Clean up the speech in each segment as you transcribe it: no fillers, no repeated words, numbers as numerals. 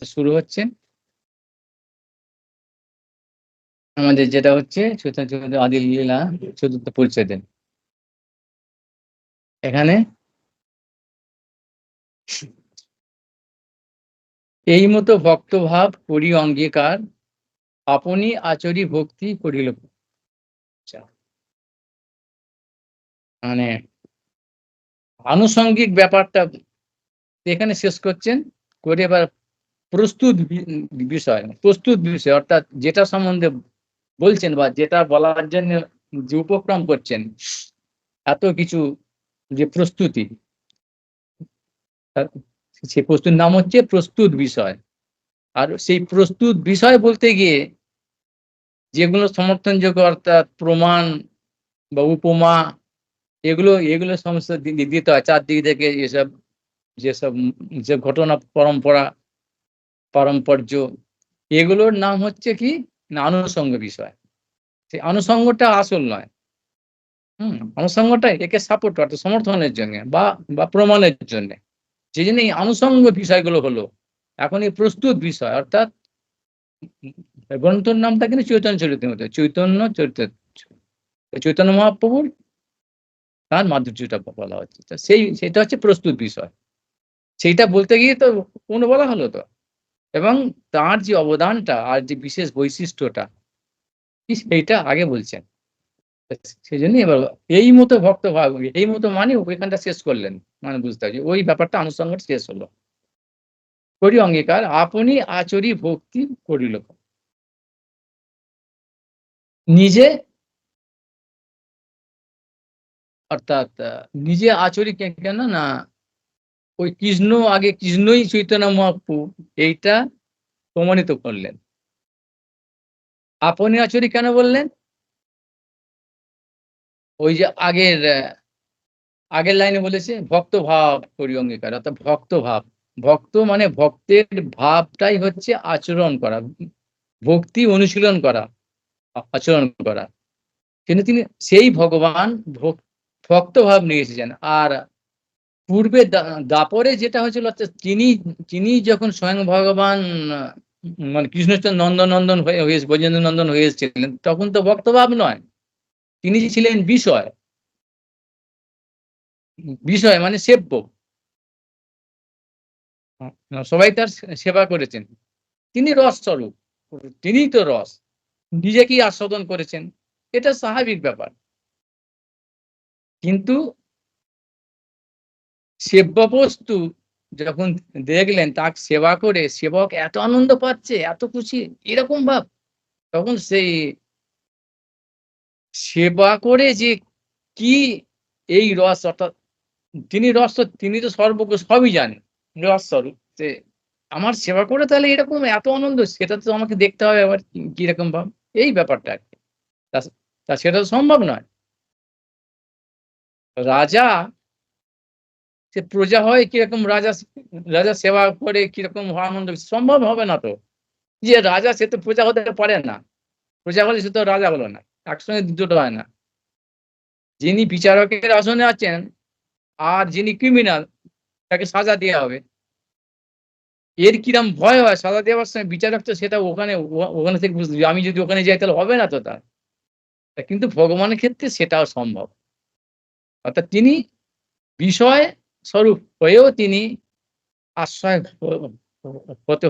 শুরু হচ্ছে আমাদের যেটা হচ্ছে চৈতন্য আদি লীলা চতুর্থ পরিচ্ছেদের। এখানে এই মতো ভক্তভাব করি অঙ্গীকার, আপনি আচরি ভক্তি করিল। মানে আনুষঙ্গিক ব্যাপারটা এখানে শেষ করছেন করে এবার প্রস্তুত বিষয় অর্থাৎ যেটা সম্বন্ধে বলছেন বা যেটা বলার জন্য যে উপক্রম করছেন, এত কিছু যে প্রস্তুতি, সেই প্রস্তুতির নাম হচ্ছে প্রস্তুত বিষয়। আর সেই প্রস্তুত বিষয় বলতে গিয়ে যেগুলো সমর্থনযোগ্য অর্থাৎ প্রমাণ বা উপমা, এগুলো এগুলো সমস্ত দিতে হয় চারদিক থেকে। এসব যেসব যে ঘটনা পরম্পরা পারম্পর্য, এগুলোর নাম হচ্ছে কি না আনুষঙ্গ বিষয়। সেই আনুষঙ্গটা আসল নয়। আনুষঙ্গটা একে সাপোর্ট অর্থাৎ সমর্থনের জন্য বা প্রমাণের জন্য। সেই জন্য এই আনুষঙ্গ বিষয়গুলো হলো এখন এই প্রস্তুত বিষয় অর্থাৎ গ্রন্থের নামটা কিন্তু চৈতন্য চরিতামৃত, চৈতন্য চরিত চৈতন্য মহাপ্রভুর তার মাধুর্যটা বলা হচ্ছে। সেটা হচ্ছে প্রস্তুত বিষয়। সেইটা বলতে গিয়ে তো কোন বলা হলো তো, এবং তার যে অবদানটা আর যে বিশেষ বৈশিষ্ট্যটা সেইটা আগে বলছেন। সেই জন্য এবার এই মতো ভক্ত ভাব, এই মতো মানে ওইখানটা শেষ করলেন, মানে বুঝতে হবে ওই ব্যাপারটা আনুষঙ্গ শেষ হলো। করি অঙ্গীকার, আপনি আচরি ভক্তি করিল। নিজে অর্থাৎ নিজে আচরি কেন না, ওই কৃষ্ণ আগে কৃষ্ণই চৈতন্য মহাপ্রভু এইটা প্রমাণিত করলেন। আপনি আচরি কেন বললেন? ওই যে আগের লাইনে বলেছে ভক্ত ভাব করি অঙ্গীকার, অর্থাৎ ভক্ত ভাব। ভক্ত মানে ভক্তের ভাবটাই হচ্ছে আচরণ করা, ভক্তি অনুশীলন করা, আচরণ করা। কিন্তু তিনি সেই ভগবান ভক্ত ভাব নিয়ে এসেছেন। আর পূর্বে দাপরে যেটা হয়েছিল অর্থাৎ তিনি যখন স্বয়ং ভগবান মানে কৃষ্ণচন্দ্র নন্দন হয়ে ব্রজেন্দ্র নন্দন হয়ে এসেছিলেন, তখন তো ভক্তভাব নয়, তিনি ছিলেন বিষয়। বিষয় মানে সেব্য। সবাই তার সেবা করেছেন, তিনি রস স্বরূপ, তিনিই তো রস, নিজেকেই আস্বাদন করেছেন, এটা স্বাভাবিক ব্যাপার। কিন্তু সেব্য বস্তু যখন দেখলেন তাকে সেবা করে সেবক এত আনন্দ পাচ্ছে, এত খুশি, এরকম ভাব, তখন সেই সেবা করে যে কি এই রস অর্থাৎ তিনি রস তো, তিনি তো সর্বজ্ঞ, সবই জানেন, রস স্বরূপ। আমার সেবা করে তাহলে এরকম এত আনন্দ, সেটা তো আমাকে দেখতে হবে আবার কিরকম ভাব, এই ব্যাপারটা আর কি। তা সেটা তো সম্ভব নয়। রাজা সে প্রজা হয় কিরকম, রাজা রাজা সেবা করে কিরকম আনন্দ, সম্ভব হবে না তো। যে রাজা সে তো প্রজা হতে পারে না, প্রজা হলে সে তো রাজা হলো না, একসঙ্গে দুটো হয় না। যিনি বিচারকের আসনে আছেন আর যিনি ক্রিমিনাল, তাকে সাজা দেওয়া হবে, এর কিরম ভয় হয় সাজা দেওয়ার সময়। বিচারক তো সেটা ওখানে ওখানে থেকে বুঝতে, আমি যদি ওখানে যাই তাহলে হবে না তো তার। কিন্তু ভগবানের ক্ষেত্রে সেটাও সম্ভব, অর্থাৎ তিনি বিষয় স্বরূপ হয়েও তিনি আশ্রয় হতে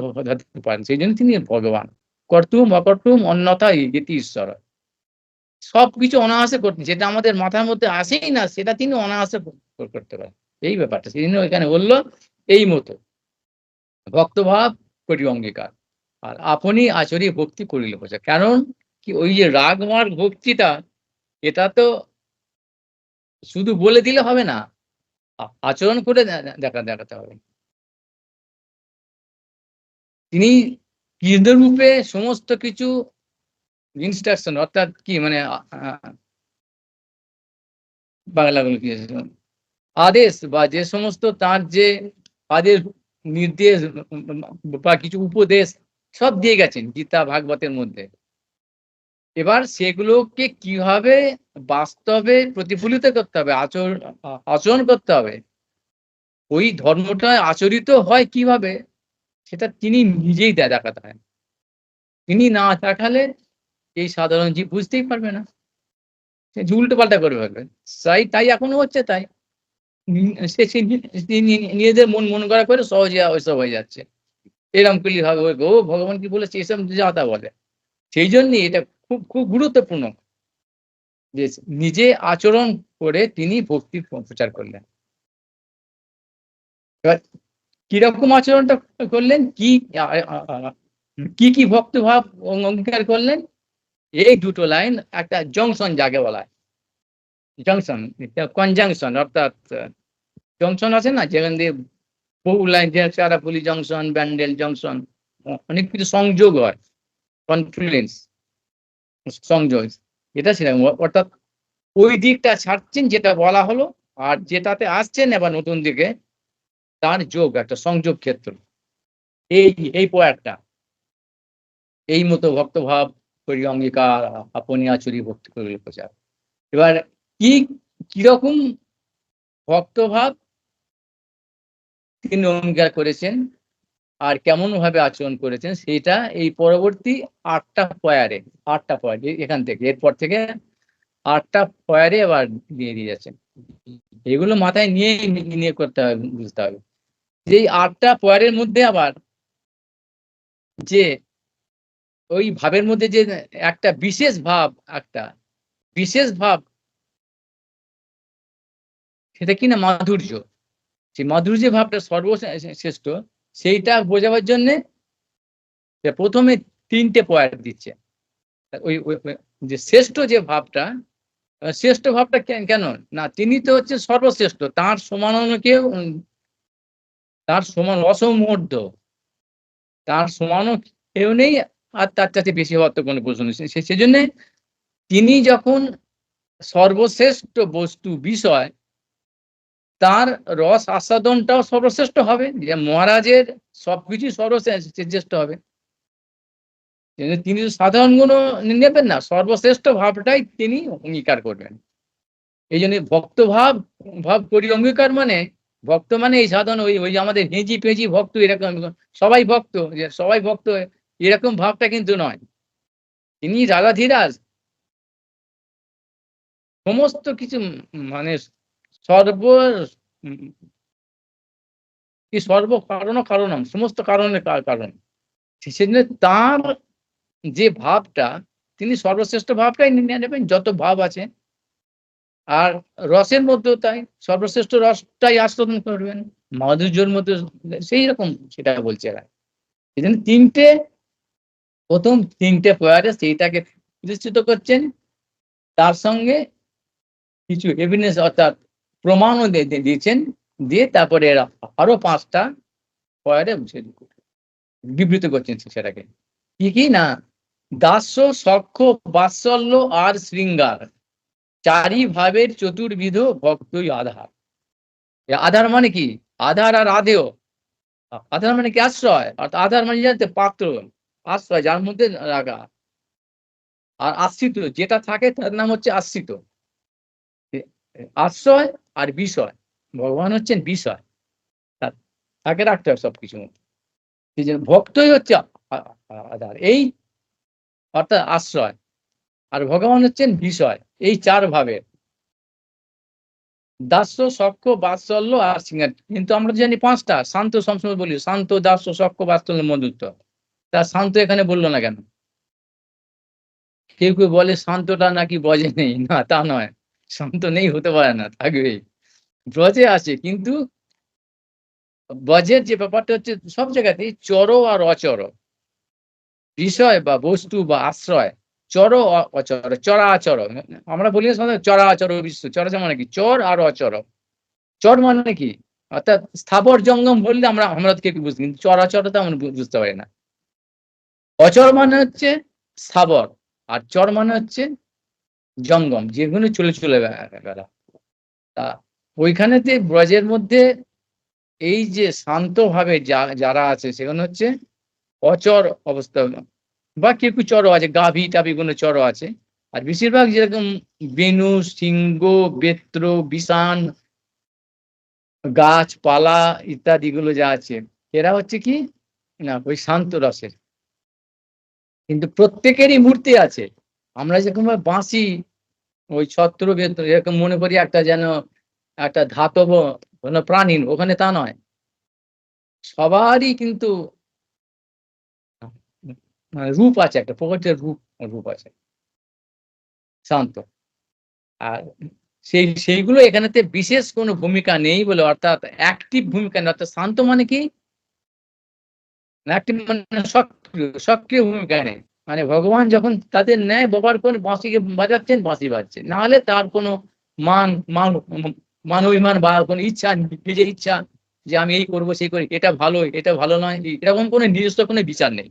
পারেন, সেই জন্য তিনি ভগবান। কর্তুম অকর্তুম অন্যথা ইতি ঈশ্বর, সবকিছু অনায়াসে করতেন, যেটা আমাদের মাথার মধ্যে আসেই না সেটা তিনি অনায়াসে করতে পারেন, এই ব্যাপারটা। সেই জন্য এখানে বললো এই মতো ভক্তভাব করি অঙ্গীকার, আর আপনি আচরি ভক্তি করিলে বোঝা। কারণ কি ওই যে রাগ মার্গ ভক্তিটা, এটা তো শুধু বলে দিলে হবে না, আচরণ করে দেখাতে হবে। তিনি কৃষ্ণরূপে সমস্ত কিছু ইনস্ট্রাকশন অর্থাৎ কি মানে বাংলাগুলো কি আদেশ, বা যে সমস্ত তার যে আদেশ নির্দেশ বা কিছু উপদেশ সব দিয়ে গেছেন গীতা ভাগবতের মধ্যে। এবার সেগুলোকে কিভাবে বাস্তবে প্রতিফলিত করতে হবে, আচরণ করতে হবে, ওই ধর্মটা আচরিত হয় কিভাবে, সেটা তিনি নিজেই দেখাতে হয়। তিনি না দেখালে এই সাধারণ জীব বুঝতেই পারবে না। সে উল্টোপাল্টা করে ফেলবে। তাই এখনো হচ্ছে তাই। সে নিজেদের মন গড়া করে সহজে ওইসব হয়ে যাচ্ছে। এরকম করলে হবে, ও ভগবান কি বলেছে এসব যা তা বলে। সেই জন্যই এটা খুব গুরুত্বপূর্ণ যে নিজে আচরণ করে তিনি ভক্তির প্রচার করলেন। এবার কিরকম আচরণটা করলেন, কি ভক্তভাব অঙ্গীকার করলেন, এই দুটো লাইন একটা জংশন যাকে বলা হয়। জংশন, কনজাংশন, অর্থাৎ জংশন আছে না যেখান দিয়ে বহু লাইন, চারাপুলি জংশন, ব্যান্ডেল জংশন, অনেক কিছু সংযোগ হয়, কনফ্লুয়েন্স, সংযোগ। এটা সেরকম, অর্থাৎ ওই দিকটা ছাড়ছেন যেটা বলা হলো, আর যেটাতে আসছেন এবার নতুন দিকে তার যোগ, একটা সংযোগ ক্ষেত্র। এই পয়েন্টটা, এই মতো ভক্তভাব করি অঙ্গীকার, আপনি আচুরি ভক্তি করিলে প্রচার। এবার কিরকম ভক্তভাব তিনি অঙ্গীকার করেছেন আর কেমন ভাবে আচরণ করেছেন সেটা এই পরবর্তী 8টা পয়ারে, 8টা পয়ার এখান থেকে, এরপর থেকে 8টা পয়ারে আবার দিয়ে যাচ্ছেন। এগুলো মাথায় নিয়ে করতে হবে, বুঝতে হবে যে এই 8টা পয়ারের মধ্যে আবার যে ওই ভাবের মধ্যে যে একটা বিশেষ ভাব, সেটা কি না মাধুর্য। সেই মাধুর্য ভাবটা সর্বশ্রেষ্ঠ, সেইটা বোঝাবার জন্যে প্রথমে 3টে পয়েন্ট দিচ্ছে। ওই যে শ্রেষ্ঠ যে ভাবটা, শ্রেষ্ঠ ভাবটা কেন না, তিনি তো হচ্ছে সর্বশ্রেষ্ঠ, তার সমান কেউ, তার সমান অসমর্ধ, তার সমানও কেউ নেই, আর তার কাছে বেশি হওয়ার তো কোনো প্রশ্ন নেই। সেজন্য তিনি যখন সর্বশ্রেষ্ঠ বস্তু বিষয়, তার রস আস্বাদনটাও সর্বশ্রেষ্ঠ হবে, যে মহারাজের সবকিছু সর্বশ্রেষ্ঠ হবে। তিনি সাধারণ গুণ নেবেন না, সর্বশ্রেষ্ঠ ভাবটাই তিনি অঙ্গীকার করবেন। এই জন্য ভাব করি অঙ্গীকার মানে, ভক্ত মানে এই সাধারণ ওই আমাদের হেঁজি পেঁজি ভক্ত, এরকম সবাই ভক্ত, যে সবাই ভক্ত এরকম ভাবটা কিন্তু নয়। তিনি রাধাধীরাজ সমস্ত কিছু, মানে সর্ব কারণম, সমস্ত কারণের কারণ। সেজন্য তার যে ভাবটা, তিনি সর্বশ্রেষ্ঠ ভাবটাই নিয়ে নেবেন, যত ভাব আছে। আর রসের মধ্যেও তাই, সর্বশ্রেষ্ঠ রসটাই আস্বাদন করবেন, মাধুর্যের মধ্যে সেই রকম, সেটা বলছে এরা। এই জন্য প্রথম 3টে পয়ারে সেইটাকে প্রতিষ্ঠিত করছেন, তার সঙ্গে কিছু এভিডেন্স অর্থাৎ প্রমাণও দিয়েছেন, দিয়ে তারপরে এরা আরো 5টা পয়ারে বিবৃত করছেন সেটাকে। কি না, দাস্য, সখ্য, বাৎসল্য আর শৃঙ্গার, 4ই ভাবের চতুর্বিধ ভক্তই আধার। আধার মানে কি, আধার আর আধেয়। আধার মানে কি আশ্রয়, আর আধার মানে জানতে পাত্র, আশ্রয় যার মধ্যে রাখা, আর আশ্রিত যেটা থাকে তার নাম হচ্ছে আশ্রিত। আশ্রয় আর বিষয়, ভগবান হচ্ছেন বিষয়, তাকে রাখতে হবে সবকিছু। ভক্তই হচ্ছে আধার, এই অর্থাৎ আশ্রয়, আর ভগবান হচ্ছেন বিষয়, এই 4 ভাবের। দাস্য, সখ্য, বাৎসল্য আর শৃঙ্গার। কিন্তু আমরা জানি 5টা, শান্ত সবসময় বলি, শান্ত, দাস্য, সখ্য, বাৎসল্য, মধুত্ব। তা শান্ত এখানে বললো না কেন? কেউ বলে শান্তটা নাকি ব্রজে নেই, না তা নয়, শান্ত নেই হতে পারে না, থাকবেই, ব্রজে আছে। কিন্তু ব্রজের যে ব্যাপারটা হচ্ছে সব জায়গাতেই চর আর অচর, বিষয় বা বস্তু বা আশ্রয়, চর অচর, চরাচর। আমরা বলি চরাচর বিশ্ব, চরাচর মানে কি, চর আর অচর। চর মানে কি, অর্থাৎ স্থাবর জঙ্গম বললে আমরা তো কি বুঝি, কিন্তু চরাচরতা আমরা বুঝতে পারি না। অচর মানে হচ্ছে স্থাবর, আর চর মানে হচ্ছে জঙ্গম, যেগুলো চলে বেড়া। তা ওইখানেতে ব্রজের মধ্যে এই যে শান্ত ভাবে যারা আছে, সেখানে হচ্ছে অচর অবস্থা, বা কেউ চর আছে, গাভী টাভি কোনো চর আছে। আর বেশিরভাগ যেরকম বেনু, সিংহ, বেত্র, বিষান, গাছপালা ইত্যাদি গুলো যা আছে, এরা হচ্ছে কি না ওই শান্ত রসের। কিন্তু প্রত্যেকেরই মূর্তি আছে। আমরা যেরকম বাঁশি ওই ছত্র ভেতর এরকম মনে করি একটা যেন একটা ধাতব কোনো প্রাণী, ওখানে তা নয়। সবারই কিন্তু রূপ আছে, একটা প্রকৃতির রূপ আছে শান্ত। আর সেইগুলো এখানেতে বিশেষ কোনো ভূমিকা নেই বলে, অর্থাৎ অ্যাক্টিভ ভূমিকা নেই। অর্থাৎ শান্ত মানে কি? অ্যাক্টিভ মানে সক্রিয় ভূমিকা নেই। মানে ভগবান যখন তাদের ন্যায় ব্যবহার করে বাঁশিকে বাজাচ্ছেন, বাঁশি বাজছে। নাহলে তার কোনো মান মান মান অভিমান বা কোনো ইচ্ছা, নিজের ইচ্ছা যে আমি এই করবো সেই করি, এটা ভালো এটা ভালো নয়, এরকম কোনো নিজস্ব কোনো বিচার নেই।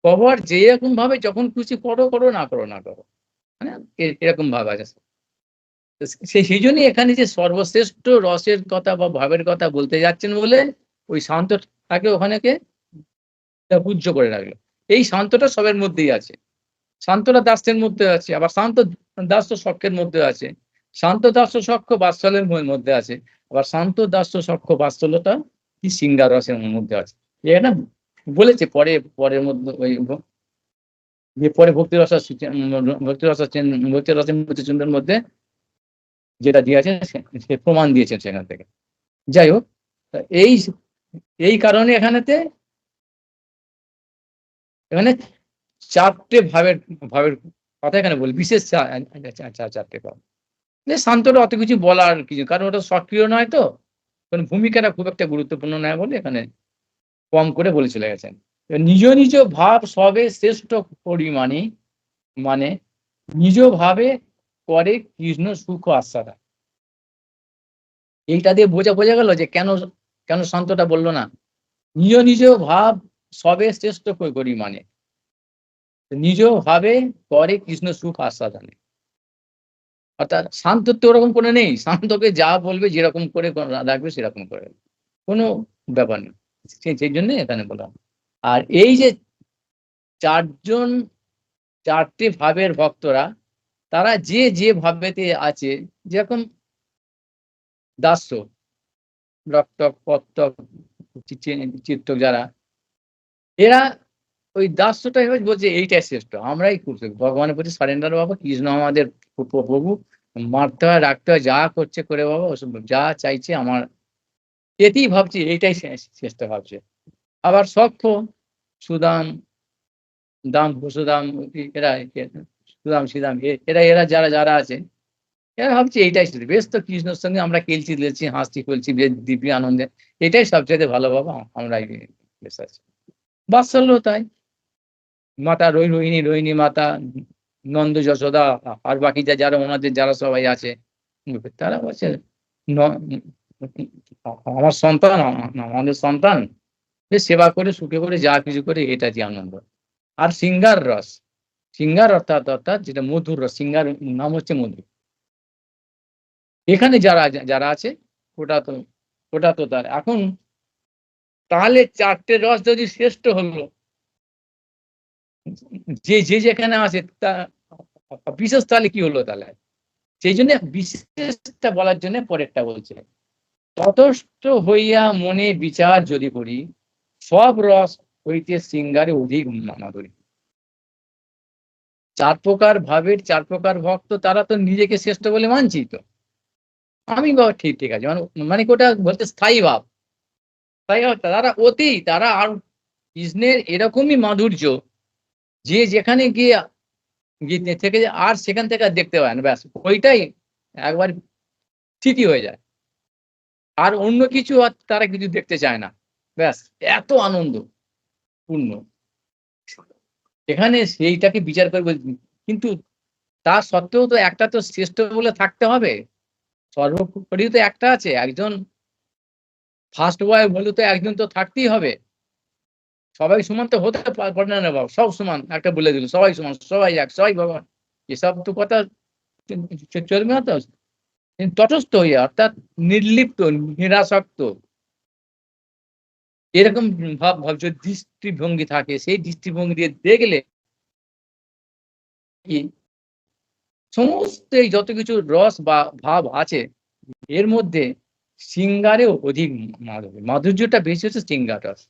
ব্যবহার যেরকম ভাবে যখন খুশি করো করো, না করো না করো, মানে এরকম ভাব আছে। সেই জন্যই এখানে যে সর্বশ্রেষ্ঠ রসের কথা বা ভাবের কথা বলতে যাচ্ছেন বলে ওই শান্তটাকে ওখানেকে পূজ্য করে রাখলো। এই শান্তটা সবের মধ্যেই আছে। শান্তটা দাস্যের মধ্যে আছে, আবার শান্ত দাস্য সখ্যের মধ্যে আছে, শান্ত দাস্য সখ্য বাৎসল্যের মধ্যে আছে, আবার শান্ত দাস্য সখ্য বাৎসল্যটা কি সিঙ্গার রসের মধ্যে আছে। এটা বলেছে পরের মধ্যে ওই যে পরে ভক্তি রস ভক্তি রসের মধ্যে মধ্যে যেটা দিয়েছে সে প্রমাণ দিয়েছেন সেখান থেকে। যাই হোক, এই এই কারণে এখানে চারটে ভাবের কথা এখানে বলি, বিশেষ চারটে ভাব। শান্তটা অত কিছু বলার কিছু, কারণ ওটা সক্রিয় নয় তো, কারণ ভূমিকাটা খুব একটা গুরুত্বপূর্ণ নয় বলে এখানে কম করে বলে চলে গেছেন। নিজ নিজ ভাব সবে শ্রেষ্ঠ পরিমাণে, মানে নিজ ভাবে করে কৃষ্ণ সুখ আস্বাদা। এইটা দিয়ে বোঝা গেল যে কেন কেন শান্তটা বললো না। নিজ নিজ ভাব সবে শ্রেষ্ঠ পরিমাণে, নিজ ভাবে করে কৃষ্ণ সুখ আস্বাদনে। অর্থাৎ শান্তত্ব ওরকম কোনো নেই, শান্তকে যা বলবে যেরকম করে রাখবে সেরকম করে, কোনো ব্যাপার নেই। সেই জন্য এখানে বললাম। আর এই যে চারটে ভাবের ভক্তরা, তারা যে ভাবেতে আছে, যেরকম দাস্য, রক্তক পত্তক চিত্তক যারা, এরা ওই দাস্যটাই বলছে এইটাই শ্রেষ্ঠ, আমরাই খুব ভগবানের প্রতি সারেন্ডার বাবা, কৃষ্ণ আমাদের প্রভু, মারতে হয় রাখতে হয়, যা করছে করে বাবা, ওসব যা চাইছে আমার, এতেই ভাবছি এইটাই শ্রেষ্ঠ ভাবছে। আবার সখ্য সুদাম দাম সুদাম, এরা সুদাম সিদাম, এরা যারা আছে, এরা ভাবছি এইটাই শ্রেষ্ঠ। বেশ, তো কৃষ্ণের সঙ্গে আমরা খেলছি দিলছি হাসছি খেলছি বেশ দিব্যি আনন্দে, এটাই সবচেয়ে ভালো বাবা, আমরা বেশ আছি। বাৎসল্য তাই, মাতা রোহিণী মাতা, নন্দ যশোদা, আর বাকি যারা ওনাদের যারা সবাই আছে, তারা বলছে আমার সন্তান, আমাদের সন্তান, বেশ সেবা করে সুখে করে যা কিছু করে, এটা যে আনন্দ। আর সিঙ্গার অর্থাৎ যেটা মধুর রস, সিঙ্গার নাম হচ্ছে মধু। এখানে যারা আছে, ওটা তো তার এখন, তাহলে চারটে রস যদি শ্রেষ্ঠ হলো, যে যেখানে আছে তা বিশেষ তাহলে কি হলো তাহলে? সেই জন্য বিশেষটা বলার জন্য পরেরটা বলছে, ততস্থ হইয়া মনে বিচার যদি করি, সব রস হইতে সিঙ্গারে অধিক মাধুরী। চার প্রকার ভাবের চার প্রকার ভক্ত, তারা তো নিজেকে শ্রেষ্ঠ বলে মানছি তো আমি, বাবা ঠিক আছে, মানে ওটা বলতে স্থায়ী ভাব, তারা আর কৃষ্ণের এরকমই মাধুর্য, যে যেখানে গিয়ে থেকে আর সেখান থেকে আর দেখতে পায় না, ব্যাস ওইটাই একবার ঠিকই হয়ে যায়, আর অন্য কিছু আর তারা কিছু দেখতে চায় না, ব্যাস এত আনন্দ পূর্ণ। এখানে সেইটাকে বিচার করবে, কিন্তু তা সত্ত্বেও তো একটা তো শ্রেষ্ঠ বলে থাকতে হবে, সর্বোপরি তো একটা আছে, একজন ফার্স্ট বয় বলে তো একজন তো থাকতেই হবে। সবাই সমান তো হতে পারে না বাবা, সব সমান একটা বলে দিল, সবাই সমান, সবাই এক, সবাই বাবা, এসব তো কথা চলবে না তো। তটস্থ হইয়া, অর্থাৎ নির্লিপ্ত নিরাসক্ত, এরকম ভাব যদি দৃষ্টিভঙ্গি থাকে, সেই দৃষ্টিভঙ্গি দিয়ে দেখলে কি সমস্ত এই যত কিছু রস বা ভাব আছে, এর মধ্যে সিঙ্গারেও অধিক মাধুর্যটা বেশি হচ্ছে সিঙ্গার রস।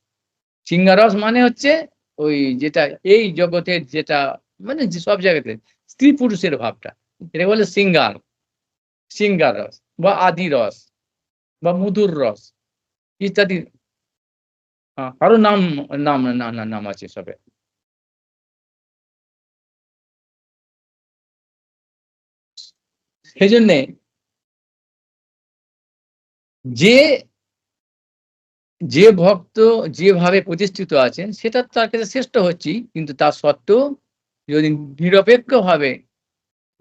সিঙ্গারস মানে হচ্ছে ওই যেটা এই জগতের যেটা মানে যে সব জায়গাতে স্ত্রী পুরুষের ভাবটা, এটা বলে সিঙ্গার রস বা আদি রস বা মধুর রস ইত্যাদি। আরো নাম নাম নাম আছে সবে। সেই জন্যে যে যে ভক্ত যেভাবে প্রতিষ্ঠিত আছেন সেটা তার কাছে শ্রেষ্ঠ হচ্ছেই, কিন্তু তা সত্ত্বেও যদি নিরপেক্ষ ভাবে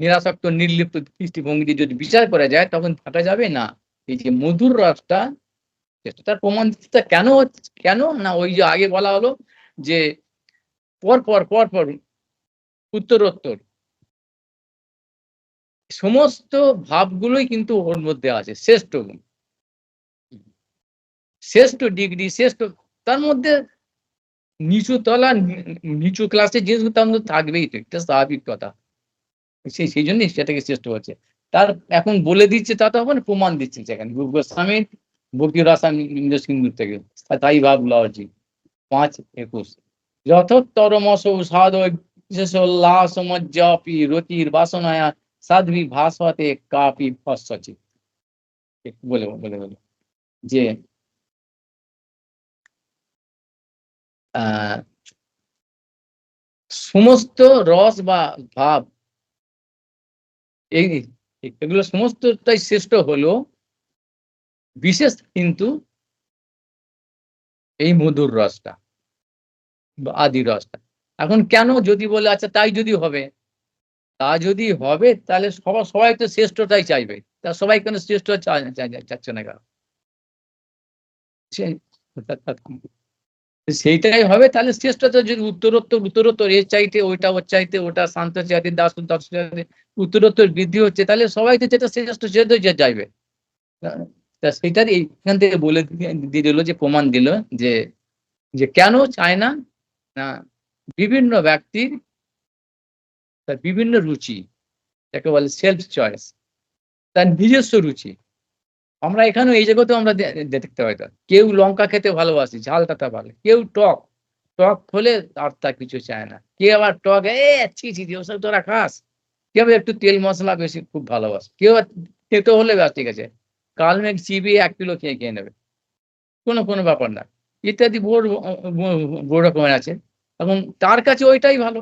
নিরাসক্ত নির্লিপ্ত দৃষ্টিভঙ্গি যদি বিচার করা যায় তখন থাকা যাবে না এই যে মধুর রসটা শ্রেষ্ঠ। তার প্রমাণ দিতে কেন কেন না, ওই যে আগে বলা হলো যে পর পর পর পর উত্তরোত্তর সমস্ত ভাবগুলোই কিন্তু ওর মধ্যে আছে, শ্রেষ্ঠ গুণ, শ্রেষ্ঠ ডিগ্রি, শ্রেষ্ঠ তার মধ্যে নিচু তলা নিচু ক্লাসের জিনিসগুলো তার মধ্যে থাকবেই, তো এটা স্বাভাবিক কথা। সেই জন্যই সেটাকে শ্রেষ্ঠ হচ্ছে। তার এখন বলে দিচ্ছে তা তো হবে না, প্রমাণ দিচ্ছেন সেখানে রূপ গোস্বামী ভক্তি রাসায়নিক সিন্ধু থেকে তাই ভাব লজি 5:21 যথোত্তরমস সাধ বিশেষোল্লাসমজ্জাপি রতির বাসনায়া সাধ্বী ভাস্বতে কাপি পশ্চি। বলে বলে বলে যে আহ সমস্ত রস বা ভাব এই এগুলো সমস্তটাই শ্রেষ্ঠ হলো, বিশেষ কিন্তু এই মধুর রসটা বা আদি রসটা। এখন কেন যদি বলে আচ্ছা তাই যদি হবে, তা যদি হবে তাহলে সবাই তো শ্রেষ্ঠটাই চাইবে, তা সবাই কেন শ্রেষ্ঠ চাচ্ছে না কেন? সেইটাই হবে তাহলে শ্রেষ্ঠতা, যদি উত্তরোত্তর উত্তরোত্তর এর চাইতে ওইটা, ওর চাইতে ওটা, শান্ত জাতি দাস দাস উত্তরোত্তর বৃদ্ধি হচ্ছে, তাহলে সবাই তো যেটা শ্রেষ্ঠ সেটা চাইবে। তা সেটার এইখান থেকে বলে দিয়ে দিল, যে প্রমাণ দিল যে যে কেন চায় না, না বিভিন্ন ব্যক্তির তার বিভিন্ন রুচি, যাকে বলে সেলফ চয়েস, তার নিজস্ব রুচি। আমরা এখানেও এই জগতেও আমরা দেখতে পাই, কেউ লঙ্কা খেতে ভালোবাসে, ঝালটা তা ভালো, কেউ টক টক হলে আর তা কিছু চায় না, কেউ আবার টক ছি ছি ওসব তোরা খাস, কেউ একটু তেল মশলা বেশি খুব ভালোবাসে, কেউ তেতো হলে ব্যাস ঠিক আছে, কাল মেঘ চিবিয়ে 1 কিলো খেয়ে নেবে, কোনো কোনো ব্যাপার না, ইত্যাদি বহু রকমের আছে। এখন তার কাছে ওইটাই ভালো,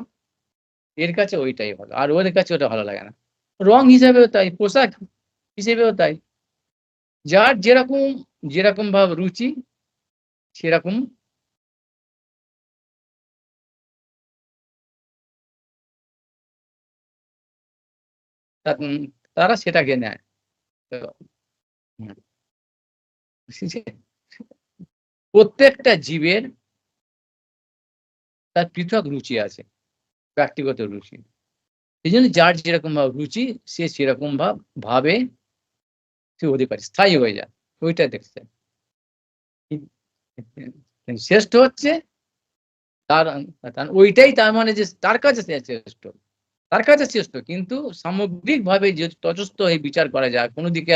এর কাছে ওইটাই ভালো, আর ওদের কাছে ওটা ভালো লাগে না। রং হিসাবেও তাই, পোশাক হিসেবেও তাই, যার যেরকম যেরকম ভাব রুচি সেরকম তারা সেটাকে নেয়। তো হুম, প্রত্যেকটা জীবের তার পৃথক রুচি আছে, ব্যক্তিগত রুচি। সেই জন্য যার যেরকম ভাব রুচি সে সেরকম ভাবে সে অধিকারী স্থায়ী হয়ে যায়, ওইটা দেখছে। শ্রেষ্ঠ হচ্ছে তার ওইটাই, তার মানে যে তার কাছে সে শ্রেষ্ঠ, তার কাছে শ্রেষ্ঠ, কিন্তু সামগ্রিক ভাবে যে তটস্থ হয়ে বিচার করা যায় কোনো দিকে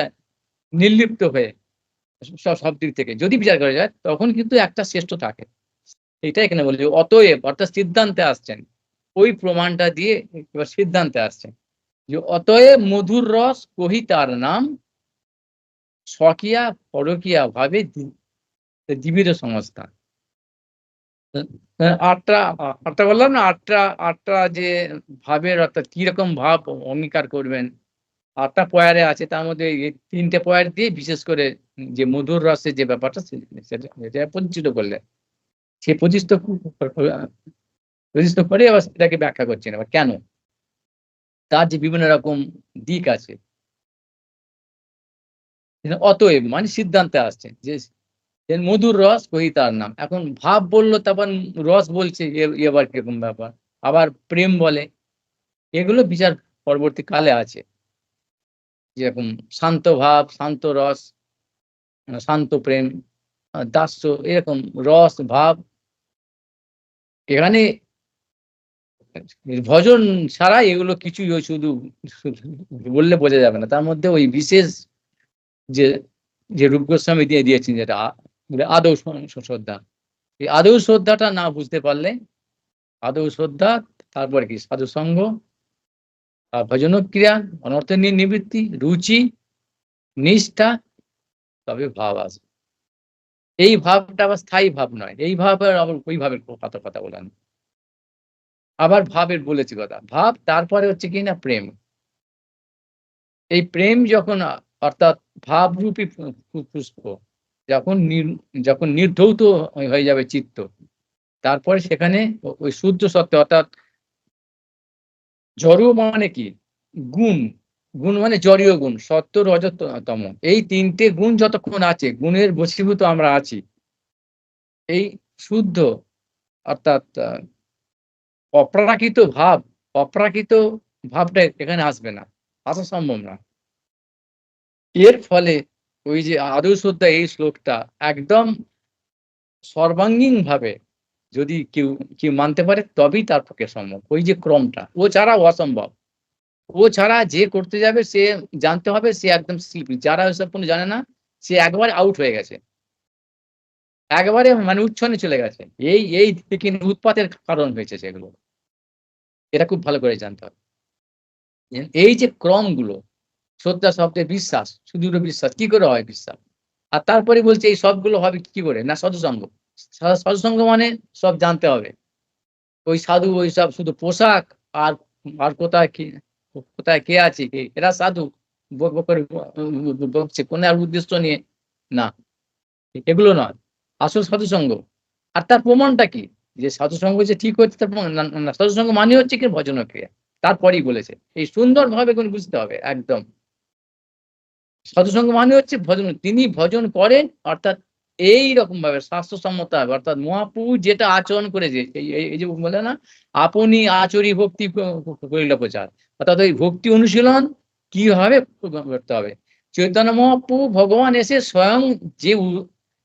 নির্লিপ্ত হয়ে, সব দিক থেকে যদি বিচার করা যায় তখন কিন্তু একটা শ্রেষ্ঠ থাকে। এটা এখানে বলি, অতএব অর্থাৎ সিদ্ধান্তে আসছেন, ওই প্রমাণটা দিয়ে এবার সিদ্ধান্তে আসছেন যে অতএব মধুর রস কহি তার নাম, স্বকীয়া পরকীয়া ভাবে জীবিত সংস্থা। আটটা আটটা বললাম না, আটটা যে ভাবের, অর্থাৎ কিরকম ভাব অঙ্গীকার করবেন, 8টা পয়ারে আছে, তার মধ্যে এই 3টে পয়ার দিয়ে বিশেষ করে যে মধুর রসের যে ব্যাপারটা সেটা প্রতিষ্ঠিত করলেন। সে প্রতিষ্ঠিত করে আবার সেটাকে ব্যাখ্যা করছেন আবার কেন, তার যে বিভিন্ন রকম দিক আছে। অতএব মানে সিদ্ধান্তে আসছে যে এর মধুর রস কহি তার নাম। এখন ভাব বললো, তারপর রস বলছে, এবার কিরকম ব্যাপার, আবার প্রেম বলে, এগুলো বিচার পরবর্তীকালে আছে, যেরকম শান্ত ভাব, শান্ত রস, শান্ত প্রেম, দাস্য, এরকম রস ভাব। এখানে ভজন ছাড়া এগুলো কিছুই, ওই শুধু বললে বোঝা যাবে না, তার মধ্যে ওই বিশেষ যে যে রূপ গোস্বামী দিয়ে দিয়েছেন, যেটা আদৌ শ্রদ্ধা, এই আদৌ শ্রদ্ধাটা না বুঝতে পারলে, আদৌ শ্রদ্ধা, তারপরে কি সাধু সঙ্গ, ভজন ক্রিয়া, অনর্থের নিবৃত্তি, রুচি, নিষ্ঠা, তবে ভাব আসবে। এই ভাবটা আবার স্থায়ী ভাব নয়। এই ভাবের আবার ওই ভাবের কথা বলেন। আবার ভাবের বলেছি কথা। ভাব তারপরে হচ্ছে কি না প্রেম। এই প্রেম যখন অর্থাৎ ভাবরূপী পুষ্প যখন নির্ধৌত হয়ে যাবে চিত্ত, তারপরে সেখানে ওই শুদ্ধ সত্য অর্থাৎ জড় মানে কি? গুণ। গুণ মানে জড়ীয় গুণ। সত্য, রজ, তম। এই ৩ টে গুণ যতক্ষণ আছে, গুণের বশীভূত আমরা আছি। এই শুদ্ধ অর্থাৎ অপ্রাকৃত ভাবটা এখানে আসবে না। আসা সম্ভব না। এর ফলে ওই যে আদৌ শ্রদ্ধা এই শ্লোকটা একদম সর্বাঙ্গীনভাবে যদি কেউ মানতে পারে তবেই তার পক্ষে সম্ভব। ওই যে ক্রমটা, ও ছাড়া অসম্ভব। ও ছাড়া যে করতে যাবে সে জানতে হবে সে একদম শিল্পী। যারা ওইসব কোনো জানে না সে একবারে আউট হয়ে গেছে। একেবারে মানে উচ্ছন্নে চলে গেছে। এই থেকে উৎপাতের কারণ হয়েছে সেগুলো। এটা খুব ভালো করে জানতে হবে। এই যে ক্রমগুলো, শ্রদ্ধা শব্দের বিশ্বাস, সুদৃঢ় বিশ্বাস। কি করে হয় বিশ্বাস? আর তারপরে বলছে এই সবগুলো হবে কি করে? না সাধুসঙ্গ। সাধুসঙ্গ মানে সব জানতে হবে। ওই সাধু ওইসব শুধু পোশাক আর আর কোথায় কে আছে এরা সাধু বক বক করে বকছে কোন আর উদ্দেশ্য নিয়ে না, এগুলো নয়। আসল সাধুসঙ্গ। আর তার প্রমাণটা কি? যে সাধুসঙ্গ যে ঠিক হচ্ছে তার প্রমাণ না, সাধুসঙ্গ মানে হচ্ছে কি ভজন ক্রিয়া। তারপরেই বলেছে। এই সুন্দরভাবে এগুলো বুঝতে হবে একদম। সাধুসঙ্গ মানে হচ্ছে ভজন। তিনি ভজন করেন অর্থাৎ এইরকম ভাবে স্বাস্থ্যসম্মত ভাবে অর্থাৎ মহাপ্রভু যেটা আচরণ করেছে এই যে বলে না আপনি আচরি ভক্তি করিল প্রচার, অর্থাৎ ওই ভক্তি অনুশীলন কিভাবে করতে হবে। চৈতন্য মহাপ্রভু ভগবান এসে স্বয়ং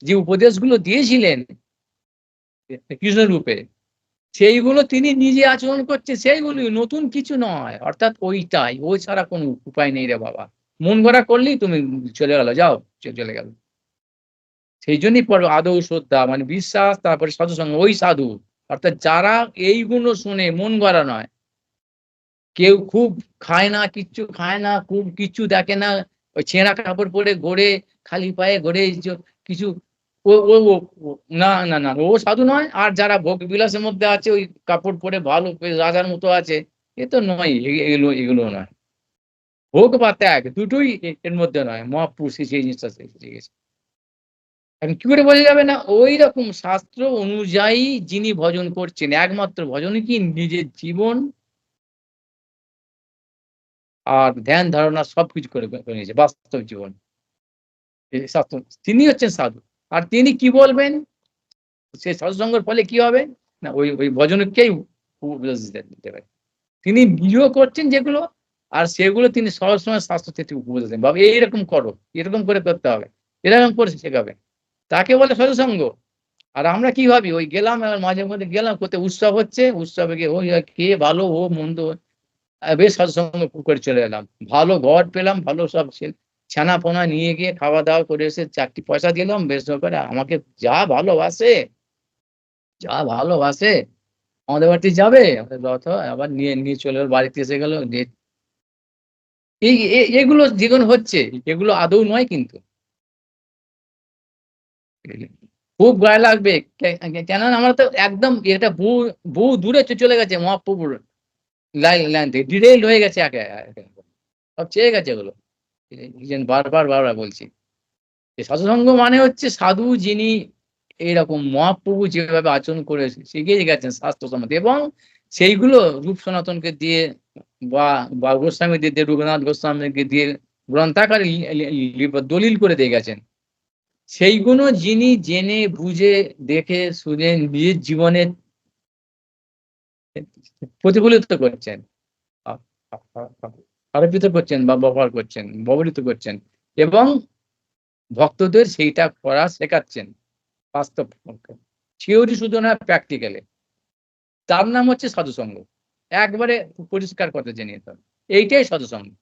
যে উপদেশগুলো দিয়েছিলেন কৃষ্ণ রূপে, সেইগুলো তিনি নিজে আচরণ করছে, সেইগুলি নতুন কিছু নয়। অর্থাৎ ওইটাই, ওই ছাড়া কোনো উপায় নেই রে বাবা। মন গড়া করলেই তুমি চলে গেল, যাও চলে গেল। সেই জন্যই পড়ো আদৌ শ্রদ্ধা মানে বিশ্বাস, তারপরে সাধুসঙ্গ। ওই সাধু অর্থাৎ যারা এইগুলো শুনে মন গড়া নয়। কেউ খুব খায় না, কিচ্ছু খায় না, খুব কিচ্ছু দেখে না, ওই ছেঁড়া কাপড় পরে ঘোরে, খালি পায়ে ঘোরে, কিছু ও ও ও ও না, না, না, ও সাধু নয়। আর যারা ভোগ বিলাসের মধ্যে আছে, ওই কাপড় পরে ভালো বেশ রাজার মতো আছে, এ তো নয়। এগুলো নয়। ভোগ বা ত্যাগ দুটোই এর মধ্যে নয়। মহাপুরুষ সেই জিনিসটা শিখে গেছে। এখন কি করে বোঝা যাবে না? ঐরকম শাস্ত্র অনুযায়ী যিনি ভজন করছেন, একমাত্র ভজনই কি নিজের জীবন আর ধ্যান ধারণা সবকিছু করে নিয়েছে বাস্তব জীবন। এই শাস্ত্র, তিনি হচ্ছেন সাধু। আর তিনি কি বলবেন? সেই সৎসঙ্গের ফলে কি হবে? না ওই ভজনকেই উপদেশ দিতে পারে। তিনি নিজেও করছেন যেগুলো, আর সেগুলো তিনি সবসময় শাস্ত্র থেকে উপদেশ দেন। বাবা এইরকম করো, এরকম করে করতে হবে, এরকম করে শেখাবে। তাকে বলে সৎসঙ্গ। আর আমরা কি ভাবি? ওই গেলাম মাঝে মধ্যে গেলাম কোথায় উৎসব হচ্ছে, উৎসবে গিয়ে ওই কে ভালো ও মন্দ, বেশ সৎসঙ্গ করে চলে এলাম। ভালো ঘর পেলাম, ভালো সব ছানা-পোনা নিয়ে গিয়ে খাওয়া-দাওয়া করে এসে ৪ টি পয়সা দিলাম বেশ করে আমাকে যা ভালোবাসে, যা ভালোবাসে আমাদের বাড়িতে যাবে। রথ হয়, আবার নিয়ে চলে এলো, বাড়িতে এসে গেল। এগুলো যেগুলো হচ্ছে এগুলো আদৌ নয় কিন্তু। খুব গায়ে লাগবে। কেননা আমরা তো একদম এটা বহু দূরে চলে গেছে মহাপ্রভুর লাইন থেকে ডিরেইলড হয়ে গেছে সব চেয়ে গেছে এগুলো। এই জন্য বারবার বলছি। যে সাধুসঙ্গ মানে হচ্ছে সাধু যিনি এইরকম মহাপ্রভু যেভাবে আচরণ করে শিখিয়ে গেছেন শাস্ত্রসম্মত, এবং সেইগুলো রূপ সনাতনকে দিয়ে বা গোস্বামীদের দিয়ে, রঘুনাথ গোস্বামীকে দিয়ে গ্রন্থাকারে দলিল করে দিয়ে গেছেন। সেইগুলো যিনি জেনে বুঝে দেখে শুনে নিজের জীবনে প্রতিফলিত করছেন, আরোপিত করছেন বা ব্যবহার করছেন, ব্যবহৃত করছেন, এবং ভক্তদের সেইটা করা শেখাচ্ছেন বাস্তব পক্ষে। থিওরি শুধু না, প্র্যাকটিক্যালি। তার নাম হচ্ছে সাধুসঙ্গ। একবারে পরিষ্কার কথা জেনে নিতে হবে। এইটাই সাধুসঙ্গ।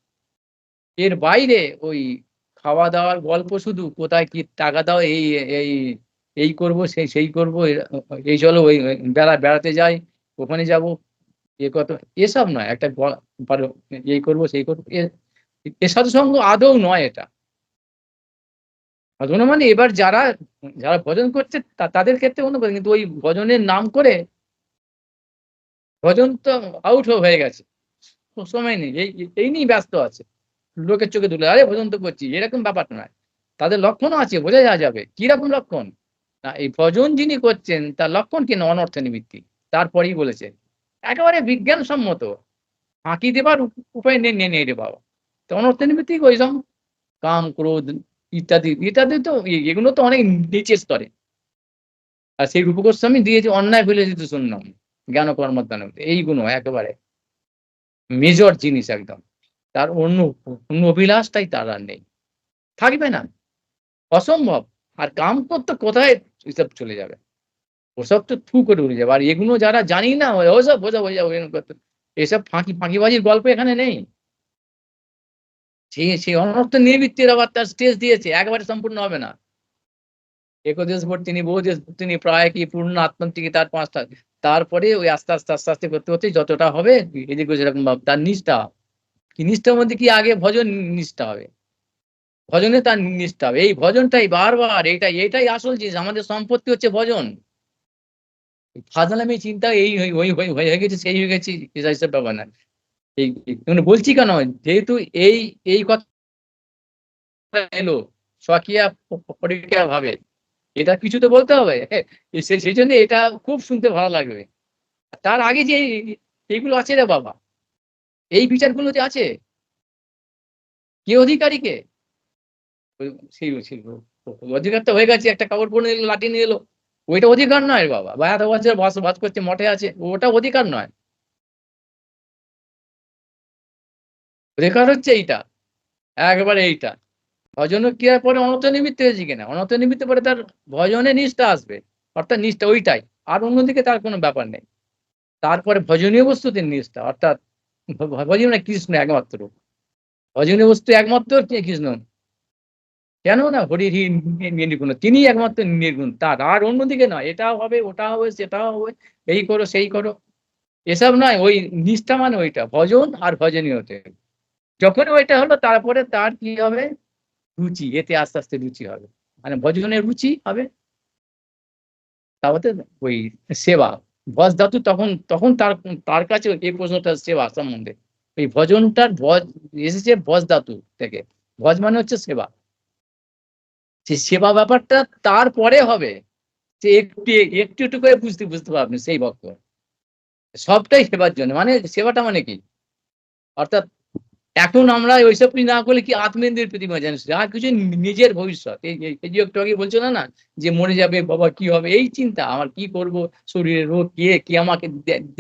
এর বাইরে ওই খাওয়া-দাওয়ার গল্প শুধু কোথায় কি টাকা দাও এই এই করব, সেই করব, এই চলো ওই বেড়াতে যাই, ওখানে যাব, কত, এসব নয়। একটা এই করব, সেই করব, এর সাধুসঙ্গ আদৌ নয় এটা। সাধনা মানে এবার যারা ভজন করছে তাদের ক্ষেত্রে অন্য কথা, কিন্তু ওই ভজনের নাম করে ভজন তো আউট হয়ে গেছে। সময় নেই। এই নিয়েই ব্যস্ত আছে। লোকের চোখে ধুলো, আরে ভজন তো করছি, এরকম ব্যাপারটা নয়। তাদের লক্ষণও আছে, বোঝা যাবে। কিরকম লক্ষণ? না, এই ভজন যিনি করছেন তার লক্ষণ কি? না, অনর্থ নিবৃত্তি। তারপরেই বলেছে। একেবারে বিজ্ঞানসম্মত। ফাঁকি দেবার উপায় নেই রে বাবা। তো অনর্থ নিবৃত্তি ওইরকম কাম, ক্রোধ ইত্যাদি তো এগুলো তো অনেক নিচের স্তরে। আর সেই রূপ গোস্বামী দিয়েছে অন্যায় ভুলে যেতে শূন্যম জ্ঞান কর্মদান, এইগুলো একেবারে মেজর জিনিস একদম। তার অন্য অভিলাষটাই তার আর নেই, থাকবে না, অসম্ভব। আর কাম করতে কোথায় এসব চলে যাবে, ওসব তো থু করে উড়ে যাবে। আর এগুলো যারা জানি না, ওসব বোঝা হয়ে যাবে, এসব ফাঁকিবাজির গল্প এখানে নেই। সেই অনর্থ নিবৃত্তির আবার তার স্টেজ দিয়েছে, একেবারে সম্পূর্ণ হবে না। একদেশবর্তিনী, বহুদেশবর্তিনী, প্রায় কি পূর্ণ আত্মন্তিকে, তার ৫টা। তারপরে ওই আস্তে করতে যতটা হবে, এদিকে যেরকম ভাব তার নিষ্ঠা। কি নিষ্ঠার মধ্যে কি? আগে ভজন নিষ্ঠা হবে, ভজনে তার নিষ্ঠা হবে। এই ভজনটাই বারবার, এইটাই আসল জিনিস। আমাদের সম্পত্তি হচ্ছে ভজন। ফাজলামি চিন্তা এই হয়ে গেছে, সেই হয়ে গেছি, এসব ব্যাপার না। বলছি কেন? যেহেতু এই কথা এলো স্বকীয়া পরিজ্ঞা ভাবে, এটা কিছু তো বলতে হবে। সেই জন্য এটা খুব শুনতে ভালো লাগবে। তার আগে যে এইগুলো আছে রে বাবা, এই বিচারগুলো যে আছে, কে অধিকারী কে? সেই অধিকার তো হয়ে গেছে, একটা কাপড় পরে নিল, লাঠি নিয়ে এলো, ওইটা অধিকার নয় রে বাবা। বা এত বছর বসবাস করছে, মঠে আছে, ওটা অধিকার নয়। অধিকার হচ্ছে এইটা, একেবারে এইটা। ভজন ক্রিয়ার পরে অনর্থ নিবৃত্তি হয়েছে কিনা, অনর্থ নিবৃত্তি পরে তার ভজনে নিষ্ঠা আসবে, অর্থাৎ নিষ্ঠা ওইটাই। আর অন্যদিকে তার কোনো ব্যাপার নেই। তারপরে ভজনীয় বস্তুতে নিষ্ঠা, অর্থাৎ ভজন কৃষ্ণ একমাত্র, ভজনীয় বস্তু একমাত্র কৃষ্ণ। কেন না? হরির নির্গুণ, তিনি একমাত্র নির্গুণ, তার আর অন্যদিকে নয়। এটাও হবে, ওটা হবে, সেটাও হবে, এই করো, সেই করো, এসব নয়। ওই নিষ্ঠা মানে ওইটা, ভজন আর ভজনীয়তে। যখন ওইটা হলো, তারপরে তার কি হবে? রুচি, এতে আস্তে রুচি হবে, মানে ভজনের রুচি হবে। তারপরে ওই সেবা, ভজ ধাতু, তখন তখন তার তার কাছে এই প্রশ্নটা সেবা সম্বন্ধে। এই ভজনটার ভজ এসেছে ভজ ধাতু থেকে। ভজ মানে হচ্ছে সেবা। সেই সেবা ব্যাপারটা তারপরে হবে। যে একটু একটু করে বুঝতে পারবেন সেই ভক্ত। সবটাই সেবার জন্য, মানে সেবাটা মানে কি? অর্থাৎ এখন আমরা ওইসব কিছু না করলে কি আত্মেন্দ্রের প্রতি জানিস, আর কিছু নিজের ভবিষ্যৎ, এই যে একটু আগে বলছো না যে মরে যাবে বাবা, কি হবে, এই চিন্তা, আমার কি করব, শরীরের রোগ, কে আমাকে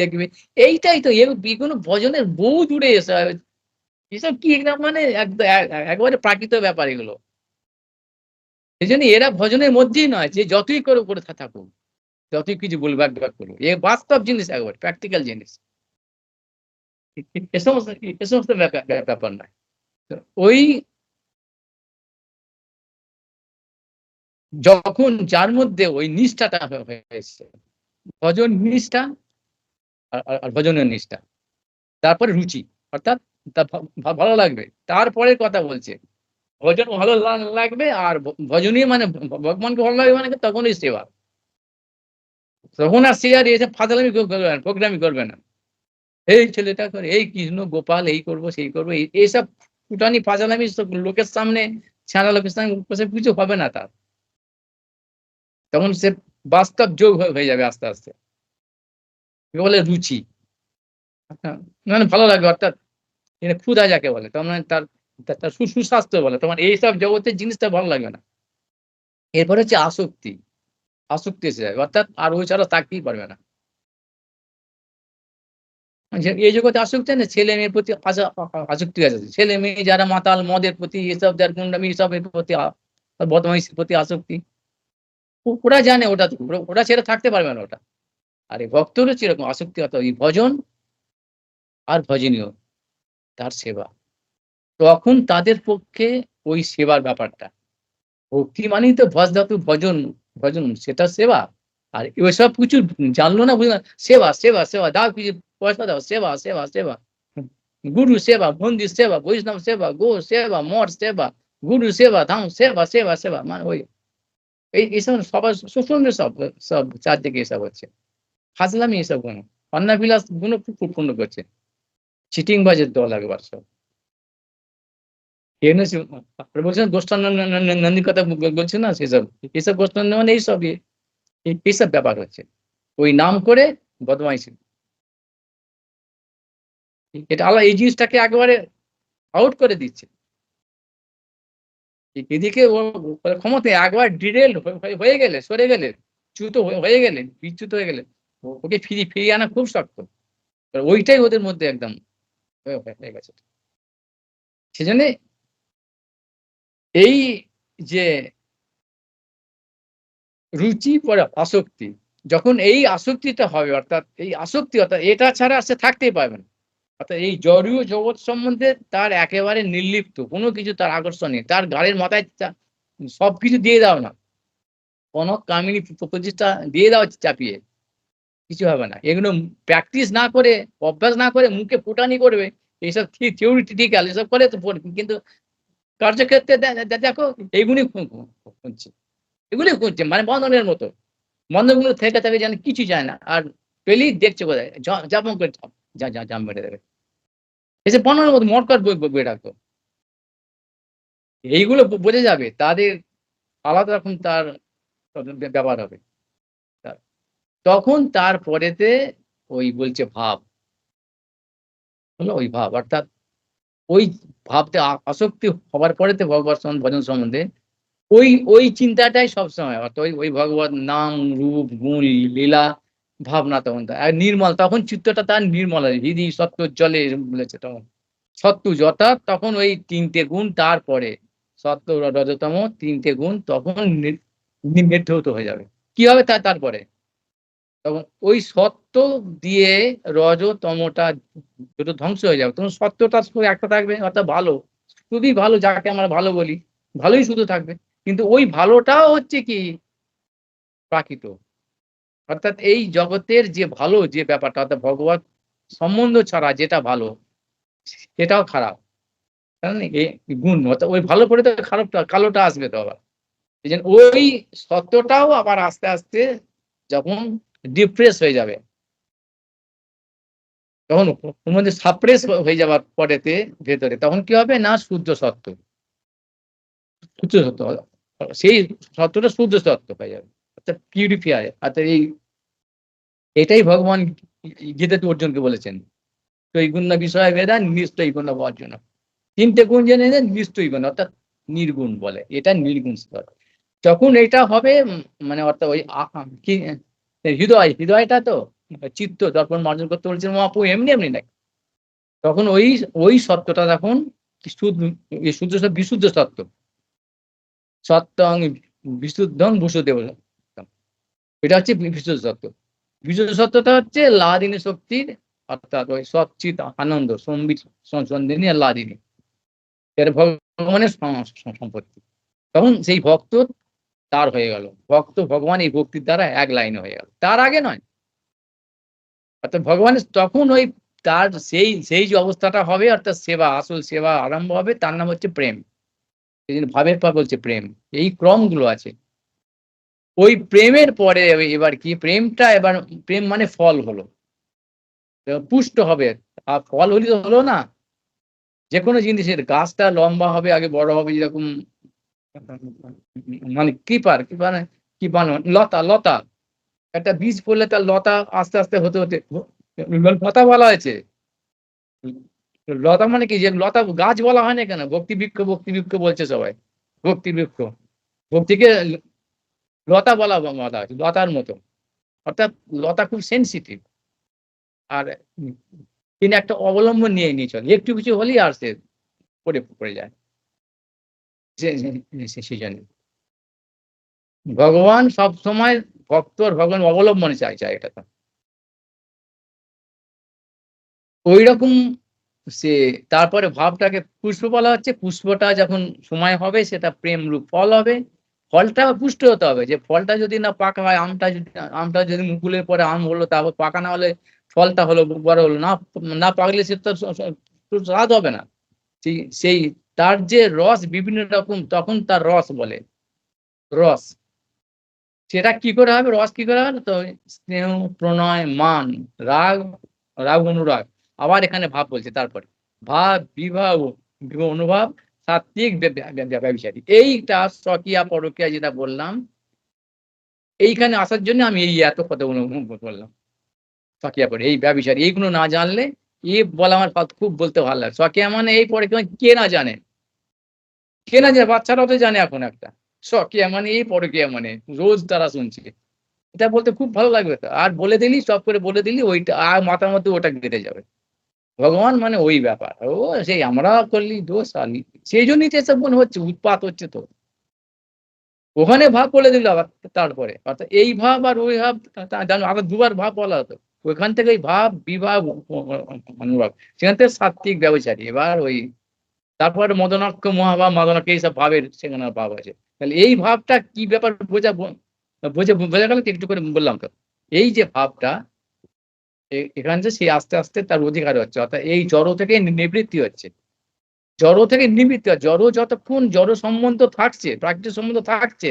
দেখবে, এইটাই তো। এগুলো ভজনের বহু দূরে এসে, এসব কি একদম মানে একবারে প্রাকৃত ব্যাপার এগুলো। সেই জন্য এরা ভজনের মধ্যেই নয়, যে যতই করে থাকুক, যতই কিছু বলবো একবার করবো, এ বাস্তব জিনিস, একবার প্র্যাকটিক্যাল জিনিস। এ সমস্ত ব্যাপার নয়। তো ওই যখন যার মধ্যে ওই নিষ্ঠাটা হয়েছে, ভজন নিষ্ঠা আর ভজনের নিষ্ঠা, তারপরে রুচি, অর্থাৎ তা ভালো লাগবে, তারপরের কথা বলছে। ভজন ভালো লাগবে, আর ভজনীয় মানে ভগবানকে ভালো লাগবে, মানে তখনই সেবা। তখন আর সে আর এসে ফাজলামি করবে না, প্রোগ্রামই করবে না। এই ছেলেটা করে, এই কৃষ্ণ গোপাল, এই করবো, সেই করবো, এইসব ফুটানি ফাজলামি লোকের সামনে, ছাড়া লোকের সামনে কিছু হবে না তার। তখন সে বাস্তব যোগ হয়ে যাবে আস্তে আস্তে। বলে রুচি, মানে ভালো লাগবে, অর্থাৎ ক্ষুধা যাকে বলে, তার মানে তার সুস্বাস্থ্য বলে, তোমার এইসব জগতের জিনিসটা ভালো লাগবে না। এরপরে হচ্ছে আসক্তি, আসক্তি এসে যাবে, অর্থাৎ আর ওই ছাড়া থাকতেই পারবে না। এই জগতে আসক্তি না, ছেলে মেয়ের প্রতি আসক্তি আছে। ছেলে মেয়ে যারা মাতাল, মদের প্রতি, এসব যার গুন্ডামি, এসবের প্রতি, বদমাইশের প্রতি আসক্তি, ওরা জানে ওটা, ওরা ছেড়ে থাকতে পারবে না ওটা। আর এই ভক্তরও সেরকম আসক্তি, অর্থাৎ এই ভজন আর ভজনীয়, তার সেবা। তখন তাদের পক্ষে ওই সেবার ব্যাপারটা, ভক্তি মানেই তো ভজ ধাতু, ভজন, ভজন সেটা সেবা। আর ওইসব কিছু জানলো না, বুঝলো না, সেবা, সেবা, সেবা, দাও কিছু পয়সা দাও, সেবা, সেবা, সেবা। গুরু সেবা, মন্দির সেবা, বৈষ্ণব সেবা, গো সেবা, মঠ সেবা, গুরু সেবা, ধাম সেবা, সেবা, সেবা। মানে ওই এইসব সবার শোষণের সব চারদিকে এসব হচ্ছে। ফাজলামি এসব গুণ। অন্নাবিলাস গুণ খুব পূর্ণ করছে। চিটিংবাজের দল একবার সব। এনে আপনি বলছেন গোষ্ঠান্নন্দির কথা বলছেন না সেসব। এসব গোষ্ঠান্ন মানে এইসবই। এইসব ব্যাপার হচ্ছে। ওই নাম করে বদমাইশি। এটা আল্লাহ এই জিনিসটাকে একেবারে আউট করে দিচ্ছে। এদিকে ও ক্ষমতায় একবার ডিরেল হয়ে গেলে, সরে গেলে, চ্যুত হয়ে গেলে, বিচ্যুত হয়ে গেলে, ওকে ফিরিয়ে আনা খুব শক্ত। ওইটাই ওদের মধ্যে একদম হয়ে গেছে। সেজন্যে এই যে রুচি পরে আসক্তি, যখন এই আসক্তিটা হবে, অর্থাৎ এই আসক্তি অর্থাৎ এটা ছাড়া সে থাকতেই পারবে না। অর্থাৎ এই জড়ীয় জগৎ সম্বন্ধে তার একেবারে নির্লিপ্ত, কোনো কিছু তার আকর্ষণ নেই। তার গাড়ির মাথায় সবকিছু দিয়ে দাও না, কনক কামিনী প্রতিষ্ঠা দিয়ে দাও চাপিয়ে, কিছু হবে না। এগুলো প্র্যাকটিস না করে, অভ্যাস না করে মুখে ফুটানি করবে, এইসব থিওরিটিক্যাল এসব করে তো কিন্তু কার্যক্ষেত্রে দেখো এইগুলি খুঁজছে, এগুলি খুঁজছে মানে বন্ধনের মতো। বন্ধনগুলো থেকে থাকে যেন কিছু যায় না। আর পেলেই দেখছে কোথায় যাপন করে জাম মেরে দেবে। এসে বন্ধনের মতো মটকার বই রাখতো। এইগুলো বোঝা যাবে তাদের আলাদা রকম তার ব্যাপার হবে। তখন তারপরেতে ওই বলছে ভাব হলো, ওই ভাব অর্থাৎ ওই ভাবতে আসক্তি হবার পরেতে ভগবত ভজন সম্বন্ধে ওই চিন্তাটাই সবসময়, অর্থাৎ ওই ভগবত নাম, রূপ, গুণ, লীলা, ভাবনা তখন আর নির্মল, তখন চিত্তটা তার নির্মল হয়। হৃদি সত্য জলে বলেছে তখন সত্য যথা, তখন ওই তিনটে গুণ তারপরে সত্য রজতম তিনটে গুণ তখন নির্ধৌত হয়ে যাবে। কি হবে তারপরে? তখন ওই সত্য দিয়ে রজতমটা দুটো ধ্বংস হয়ে যাবে, তখন সত্যটা শুধু একটা থাকবে, অর্থাৎ ভালো, শুধুই ভালো, যাকে আমরা ভালো বলি, ভালোই শুধু থাকবে। কিন্তু ওই ভালোটাও হচ্ছে কি প্রাকৃত, অর্থাৎ এই জগতের যে ভালো যে ব্যাপারটা, অর্থাৎ ভগবত সম্বন্ধ ছাড়া যেটা ভালো সেটাও খারাপ। কারণ এই গুণ অর্থাৎ ওই ভালো করে তো খারাপটা কালোটা আসবে তো আবার। এই জন্য ওই সত্যটাও আবার আস্তে আস্তে যখন ডিপ্রেস হয়ে যাবে, তখন ওর মধ্যে সাপ্রেস হয়ে যাওয়ার পরেতে ভেতরে তখন কি হবে না, শুদ্ধ সত্য, শুদ্ধ সত্য সেই সত্যটা শুদ্ধ সত্য হয়ে যাবে, অর্থাৎ পিউরিফাই। অর্থাৎ এটাই ভগবান গীতাতে অর্জুনকে বলেছেন, তো এই গুণ বিষয় বেদা নিশ্চয়ই গুণ অর্জুন, তিনটে গুণ জেনে নেন নিশ্চয়ই গুণ, অর্থাৎ নির্গুণ বলে, এটা নির্গুণ স্তর। যখন এটা হবে মানে অর্থাৎ ওই কি হৃদয়টা তো চিত্ত দর্পণ মার্জন করতে বলছেন মহাপু, এমনি এমনি নাই। তখন ওই সত্যটা তখন শুদ্ধ বিশুদ্ধ সত্য, সত্যং বিশুদ্ধং বসুদেব, এটা হচ্ছে বিশুদ্ধ সত্য। বিশুদ্ধ সত্যটা হচ্ছে লাদিনী শক্তির, অর্থাৎ ওই সচ্চিত আনন্দ সম্বিত সন্দিনী আর লাদিনী, এর ভগবানের সম্পত্তি। তখন সেই ভক্ত তার হয়ে গেল, ভক্ত ভগবান এই ভক্তির দ্বারা এক লাইনে হয়ে গেল, তার আগে নয়। অর্থাৎ ভগবানের তখন ওই তার সেই সেই যে অবস্থাটা হবে, অর্থাৎ সেবা, আসল সেবা আরম্ভ হবে, তার নাম হচ্ছে প্রেম। এই জন্য ভাবের পর বলছে প্রেম, এই ক্রমগুলো আছে। ওই প্রেমের পরে এবার কি প্রেমটা, এবার প্রেম মানে ফল হলো, পুষ্ট হবে। আর ফল হলি তো হলো না, যে কোনো জিনিসের গাছটা লম্বা হবে, আগে বড় হবে, যেরকম মানে কি লতা লতা, একটা বীজ পড়লে তার লতা আস্তে আস্তে হতে হতে লতা বলা হয়েছে। লতা মানে কি, যে লতা গাছ বলা হয় না কেন, ভক্তি বৃক্ষ বলছে সবাই, ভক্তি বৃক্ষ, ভক্তিকে লতা বলা হয়েছে, লতার মতো। অর্থাৎ লতা খুব সেন্সিটিভ, আর তিনি একটা অবলম্বন নিয়ে চলে, একটু কিছু হলেই আর সে পড়ে যায়। সেই জন্য ভগবান সব সময় ভক্তর ভগবান অবলম্বনে চায় এটা তো ওই রকম। সে তারপরে ভাবটাকে পুষ্প বলা হচ্ছে, পুষ্পটা যখন সময় হবে সেটা প্রেম রূপ ফল হবে। ফলটা পুষ্ট হতে হবে, যে ফলটা যদি না পাকা হয়, আমটা যদি মুকুলের পরে আম হলো, তারপর পাকা না হলে ফলটা হলো, বড় হলো না, না পাকলে সে তো স্বাদ হবে না। সেই তার যে রস বিভিন্ন রকম, তখন তার রস বলে, রস। সেটা কি করে হবে, রস কি করে হবে? তো স্নেহ, প্রণয়, মান, রাগ, অনুরাগ। আবার এখানে ভাব বলছে তারপরে। ভাব, বিভাব, অনুভাব, সাত্ত্বিক, ব্যভিচারী। এইটা স্বকীয়া পরকীয়া যেটা বললাম, এইখানে আসার জন্য আমি এই এত কথা বললাম। স্বকীয়া পরে এই ব্যভিচারী, এইগুলো না জানলে বলা আমার খুব বলতে ভালো লাগে। স্বকীয়া মানে এই পরকীয়া কে না জানে? কে না জানে? বাচ্চারাও তো জানে এখন একটা। স্বকীয়া মানে এই, পরকীয়া মানে রোজ তারা শুনছে। এটা বলতে খুব ভালো লাগবে তো। আর বলে দিলি, সব করে বলে দিলি, ওইটা আর মাথার মধ্যে ওটা গেঁথে যাবে। ভগবান মানে ওই ব্যাপার। ও সেই আমরা করলি দোষ, আর সেই জন্যই তো এসব মনে হচ্ছে, উৎপাত হচ্ছে তো। ওখানে ভাব বলে দিল আবার তারপরে। অর্থাৎ এই ভাব আর ওই ভাব, জানো আবার দুবার ভাব বলা হতো। ওইখান থেকে ওই ভাব, বিভাব, অনুরাগ, সেখান থেকে সাত্ত্বিক ব্যবচারী। এবার ওই তারপরে মদনাক্ষ, মহাভাব, মাদনাক্ষ, এইসব ভাবের সেখানে ভাব আছে। তাহলে এই ভাবটা কি ব্যাপার বোঝা গেল তো? একটু করে বললাম তো। এই যে ভাবটা, এখান থেকে সেই আস্তে আস্তে তার অধিকার হচ্ছে, অর্থাৎ এই জড় থেকে নিবৃত্তি হচ্ছে। জড় থেকে নিবৃত্তি হয়। জড় যতক্ষণ জড় সম্বন্ধ থাকছে, প্রাকৃতিক সম্বন্ধ থাকছে,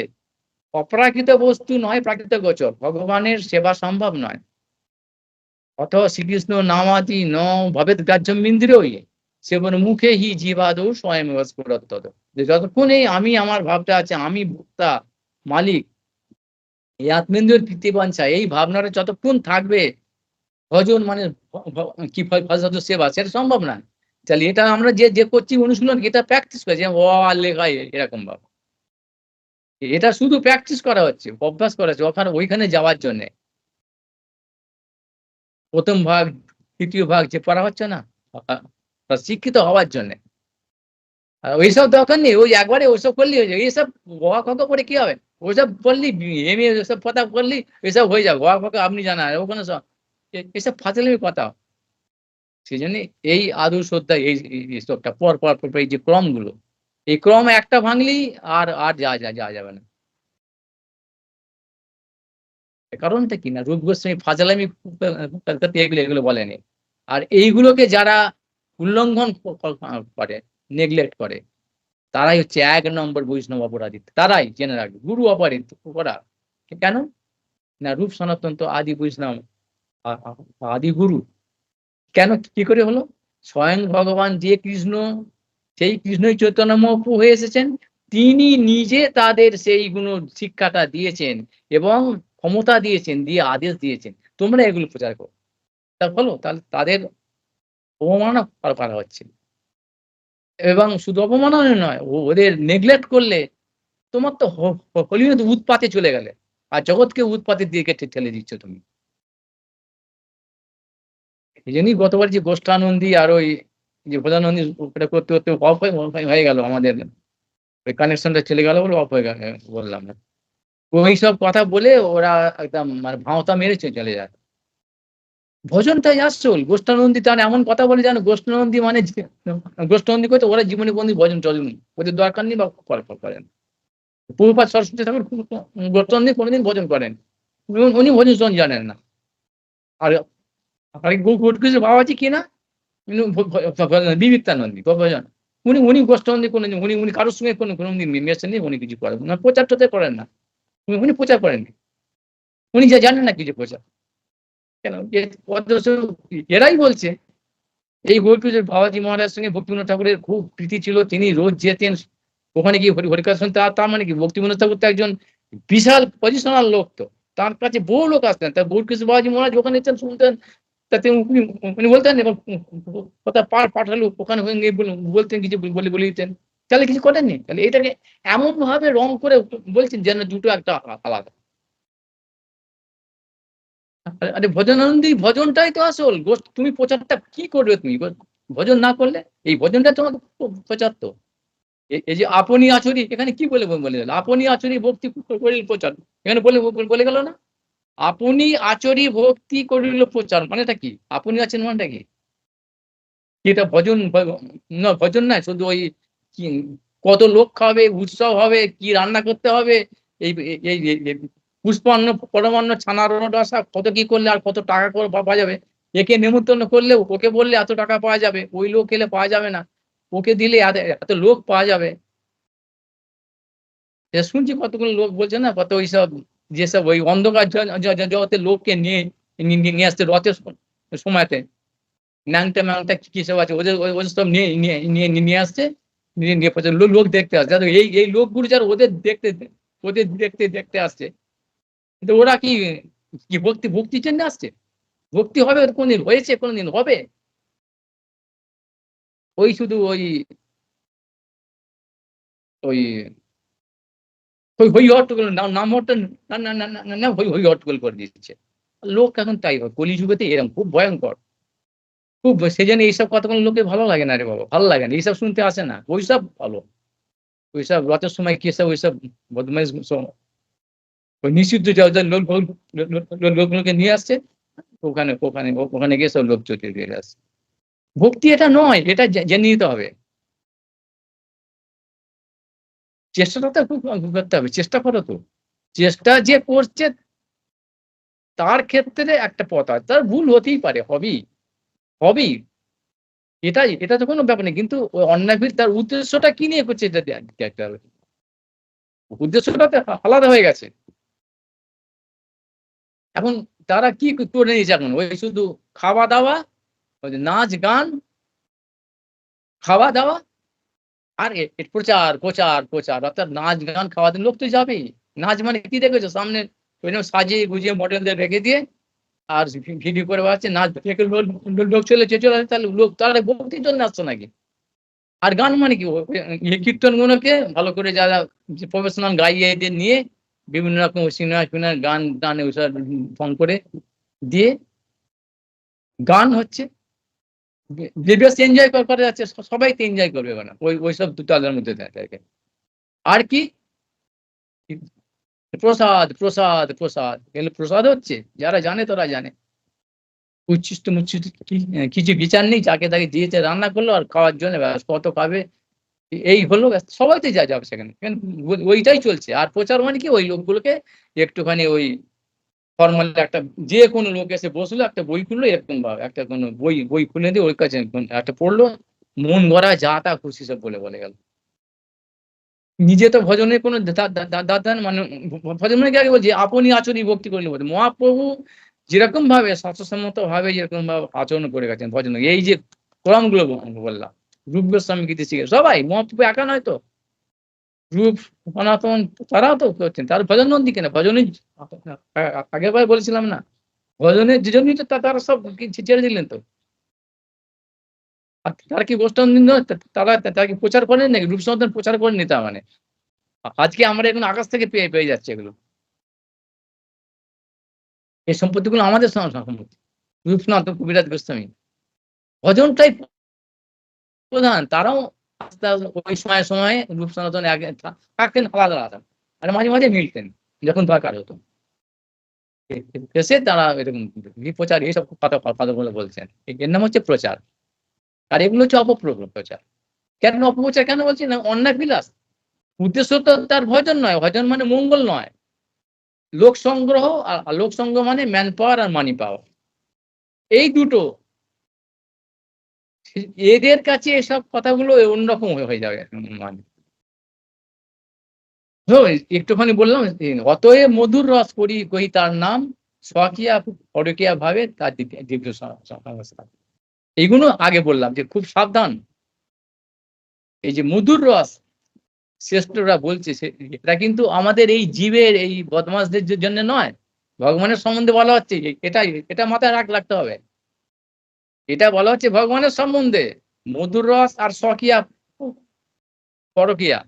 অপ্রাকৃত বস্তু নয় প্রাকৃত গোচর, ভগবানের সেবা সম্ভব নয়। অথ শ্রীকৃষ্ণ নামাদি ন ভবেদ গ্রাহ্যম ইন্দ্রিয়ই, সেবন মুখে হি জীবাদৌ স্বয়ং স্ফুরত্তদ। যে যতক্ষণ এই আমি আমার ভাবটা আছে, আমি ভোক্তা, মালিক, এই আত্মেন্দ্রিয় তৃতীয়বাঞ্ছা, এই ভাবনাটা যতক্ষণ থাকবে, ভজন মানে কি ফলসাধু সেবা, সেটা সম্ভব না। তাহলে এটা আমরা যে যে করছি অনুশীলন, এটা প্র্যাকটিস করছি, ও আর লেখা এরকম ভাবে, এটা শুধু প্র্যাকটিস করা হচ্ছে, অভ্যাস করা হচ্ছে ওখানে, ওইখানে যাওয়ার জন্য। প্রথম ভাগ, তৃতীয় ভাগ যে পড়া হচ্ছে না, শিক্ষিত হওয়ার জন্য। ওইসব দরকার নেই, ওই একবারে ওইসব করলেই হয়ে যাবে। এইসব গোয়া খোকা করে কি হবে? ওইসব বললি, এমএ ওইসব কথা বললি, এসব হয়ে যাবে। গোয়া খোকা আপনি জানা ওখানে সব এসব ফাজলামি কথা। সেই জন্য এই আদর্শ শ্রদ্ধা, এই সবটা পর পর পর এই যে ক্রমগুলো, এই ক্রম একটা ভাঙলেই আর আর যা যাবে না। কারণটা কি না, রূপ গোস্বামী ফাজলামি এগুলো এগুলো বলেনি। আর এইগুলোকে যারা উল্লঙ্ঘন করে, নেগলেক্ট করে, তারাই হচ্ছে 1 নম্বর বৈষ্ণব অপরাধী। তারাই জেনে রাখবে, গুরু অপরাধী ওরা। কেন না? রূপ সনাতন তো আদি বৈষ্ণব, আদি গুরু। কেন, কি করে হলো? স্বয়ং ভগবান যে কৃষ্ণ, সেই কৃষ্ণই চৈতন্য মহাপ্রভু হয়ে এসেছেন। তিনি নিজে তাদের সেই গুণ শিক্ষাটা দিয়েছেন, এবং ক্ষমতা দিয়েছেন, দিয়ে আদেশ দিয়েছেন, তোমরা এগুলো প্রচার করো। তার ফলে তাহলে তাদের অবমাননা করা হচ্ছে। এবং শুধু অপমাননা নয়, ওদের নেগলেক্ট করলে তোমার তো হলিউড উৎপাতে চলে গেলে, আর জগৎকে উৎপাতের দিকে ঠেলে দিচ্ছ তুমি। এই জন্যই গতবার যে গোষ্ঠানন্দী আর ওই যে প্রধানন্দী ওটা করতে করতে অফ হয়ে গেল, আমাদের ওই কানেকশনটা চলে গেল বলে অফ হয়ে গেল, বললাম না। ওইসব কথা বলে ওরা একদম মানে ভাঁওতা মেরে চলে যায়। ভজনটাই আসল। গোষ্ঠানন্দী তার এমন কথা বলে, জানো গোষ্ঠানন্দী মানে গোষ্ঠানন্দী করতে ওরা জীবনে কোনদিন ভজন টজন, ওদের দরকার নেই বা করেন। প্রভুপাদ সরস্বতী ঠাকুর গোষ্ঠানন্দী কোনোদিন ভজন করেন, উনি ভজন টজন জানেন না। আর কিছু বাবাজি কি না, বিবেকানন্দী ভজন, উনি উনি গোষ্ঠানন্দী কোনোদিন, উনি উনি কারোর সঙ্গে কোনোদিন মেশেন নেই, উনি কিছু করেন না, প্রচার টোচার করেন না। উনি প্রচার করেননি, উনি যা জানেন না কিছু প্রচার। কেন? এরাই বলছে এই গোলপুজোর বাবাজি মহারাজের সঙ্গে ভক্তিবিনোদ ঠাকুরের খুব প্রীতি ছিল, তিনি রোজ যেতেন ওখানে গিয়ে হরিকার শুনতে। তার মানে কি, ভক্তিবিনোদ ঠাকুর তো একজন বিশাল পজিশনাল লোক, তো তার কাছে বহু লোক আসতেন। তার গৌরকৃষ্ণ বাবাজি মহারাজ ওখানে যেতেন, শুনতেন, তাতে উনি বলতেন, এবং কথা পাঠালো ওখানে বলতেন, কিছু বলে দিতেন। তাহলে কিছু করেননি? তাহলে এটাকে এমন ভাবে রং করে বলছেন যেন দুটো একটা আলাদা। আরে ভজনানন্দী ভজনটাই তো আসল। তুমি প্রচারটা কি করবে? তুমি ভজন না করলে, এই ভজনটা তোমাকে প্রচার তো। এই যে আপনি আচরি, এখানে কি বলে গেল? আপনি আচরি ভক্তি করিল প্রচার, এখানে বলে গেল না? আপনি আচরি ভক্তি করিল প্রচার, মানেটা কি? আপনি আছেন মানেটা কি? এটা ভজন না, ভজন নয়, শুধু ওই কি কত লোক খাবে, উৎসব হবে, কি রান্না করতে হবে, এই এই পুষ্পান্ন পরমান্ন ছানার রসা কত কি করলে আর কত টাকা করে পাওয়া যাবে। একে নেমন্তন্ন করলে ওকে বললে এত টাকা পাওয়া যাবে, ওই লোক এলে পাওয়া যাবে না, ওকে দিলে এত লোক পাওয়া যাবে। শুনছি কতগুলো লোক বলছে না, কত ওইসব যেসব ওই অন্ধকার জগতের লোককে নিয়ে নিয়ে আসতে রথের সময়তে ন্যাংটা ম্যাংটা কি সব আছে ওদের ওদের সব নিয়ে নিয়ে নিয়ে নিয়ে আসছে, নিয়ে নিয়ে লোক দেখতে আসছে। এই লোকগুলো যারা ওদের দেখতে দেখতে আসছে, কিন্তু ওরা কি কি ভক্তির জন্য আসছে? ভক্তি হবে কোনদিন হয়েছে, কোনদিন হবে? ওই শুধু ওই ওই হই হট্টগোল নাম না হই হট্টগোল করে দিচ্ছে লোক। এখন তাই হয়, কলিযুগেতে এরকম খুব ভয়ঙ্কর, খুব সেজন্য এইসব কথা কোনো লোকের ভালো লাগে না রে বাবা, ভালো লাগে না, এইসব শুনতে আসে না। ওইসব ভালো, ওইসব রথের সময় কি সব ওইসব বদমাইশ ওই নিষিদ্ধ লোকগুলোকে নিয়ে আসছে, ওখানে ওখানে ওখানে গিয়ে সব লোক চলে দিয়ে আসছে। ভক্তি এটা নয়, এটা জেনে নিতে হবে। চেষ্টাটা তো খুব করতে হবে, চেষ্টা করো তো। চেষ্টা যে করছে তার ক্ষেত্রে একটা পথ আছে, তার ভুল হতেই পারে, হবেই হবেই, এটা তো কোনো ব্যাপার নেই। কিন্তু ওই অন্যায়ভির তার উদ্দেশ্যটা কি নিয়ে করছে এটা দেখতে হবে। উদ্দেশ্যটা তো আলাদা হয়ে গেছে। এখন তারা কি করে নিয়েছে এখন, ওই শুধু খাওয়া দাওয়া, ওই যে নাচ গান, খাওয়া দাওয়া আর প্রচার প্রচার প্রচার, অর্থাৎ নাচ গান খাওয়া দাওয়া, লোক তো যাবেই। নাচ মানে কি দেখেছো সামনে ওইরকম সাজিয়ে গুজিয়ে মডেলদের রেখে দিয়ে আর ভিডিও করে বেড়াচ্ছে, নাচ দেখে লোক চলে আসে, তাহলে লোক তারা ভক্তির জন্য আসছে নাকি? আর গান মানে কি কীর্তন গুলোকে ভালো করে যারা প্রফেশনাল গাইয়ে এদের নিয়ে বিভিন্ন রকম সিনেমা ফিনার গান টান ওইসব ফোন করে দিয়ে গান হচ্ছে, বেশ এনজয় করা যাচ্ছে, সবাই তো এনজয় করবে না ওইসব দুটো আলোর মধ্যে থাকে। আর কি প্রসাদ প্রসাদ প্রসাদ, এগুলো প্রসাদ হচ্ছে, যারা জানে তারা জানে। উচ্ছিষ্ট মুচ্ছিষ্ট কিছু বিচার নেই, যাকে তাকে দিয়েছে রান্না করলো আর খাওয়ার জন্য ব্যাস, কত খাবে এই হলো ব্যাস, সবাই তো যাবে সেখানে, ওইটাই চলছে। আর প্রচার মানে কি, ওই লোকগুলোকে একটুখানি ওই ফর্মাল একটা যে কোনো লোক এসে বসলো, একটা বই খুললো এরকম ভাবে, একটা কোনো বই বই খুলে দিয়ে ওই কাছে একটা পড়লো, মন গড়া যা তা খুশি সব বলে গেল। নিজে তো ভজনের কোনো দাদা মানে ভজন মানে কি, আগে বলছি আপনি আচরণী ভক্তি করলে বলছে মহাপ্রভু যেরকম ভাবে স্বাস্থ্যসম্মত ভাবে যেরকম ভাবে আচরণ করে গেছেন ভজন, এই যে কোরআন গুলো বললাম, রূপ গোস্বামী গীতি শিখে সবাই, মহাপ্রভু একা নয় তো, রূপ সনাতন তারাও তো করছেন, তার ভজন নন্দী কেন ভজনে আগের বার বলেছিলাম না, ভজনের যে জন্যই তো তারা সব ছেড়ে দিলেন তো। আর তারা কি গোষ্ঠান তারা কি প্রচার করেন নাকি, রূপ সনাতন প্রচার করেননি তার মানে? আজকে আমরা এখন আকাশ থেকে পেয়ে যাচ্ছে এগুলো, এই সম্পত্তিগুলো আমাদের সম্পত্তি। রূপ সনাতন কবিরাজ গোস্বামী ভজনটাই প্রধান, তারাও আস্তে আস্তে ওই সময়ে সময়ে রূপ সনাতন আগে থাকতেন আলাদা আলাদা, আর মাঝে মাঝে মিলতেন যখন দরকার হতো, এসে তারা এরকম প্রচার এইসব কথাগুলো বলছেন, এর নাম হচ্ছে প্রচার। আর এগুলো হচ্ছে অপপ্রচার। কেন অপপ্রচার কেন বলছি না, অন্যায় বিলাস। উদ্দেশ্য তো তার ভজন নয়, ভজন মানে মঙ্গল নয়, লোক সংগ্রহ। আর লোক সংগ্রহ মানে ম্যান পাওয়ার আর মানি পাওয়ার, এই দুটো। এদের কাছে এসব কথাগুলো অন্যরকম হয়ে যাবে মানে। একটুখানি বললাম, অতএব মধুর রস করি কহি তার নাম, স্বকীয়া পরকীয়া ভাবে তার দিব্য সংস্কার। এইগুলো আগে বললাম যে খুব সাবধান। এই যে মধুর রস শ্রেষ্ঠরা বলছে, এটা কিন্তু আমাদের এই জীবের এই বদমাশদের জন্য নয়, ভগবানের সম্বন্ধে বলা হচ্ছে, এটা মাথায় রাখতে হবে। এটা বলা হচ্ছে ভগবানের সম্বন্ধে, মধুর রস আর স্বকীয়া পরকীয়া,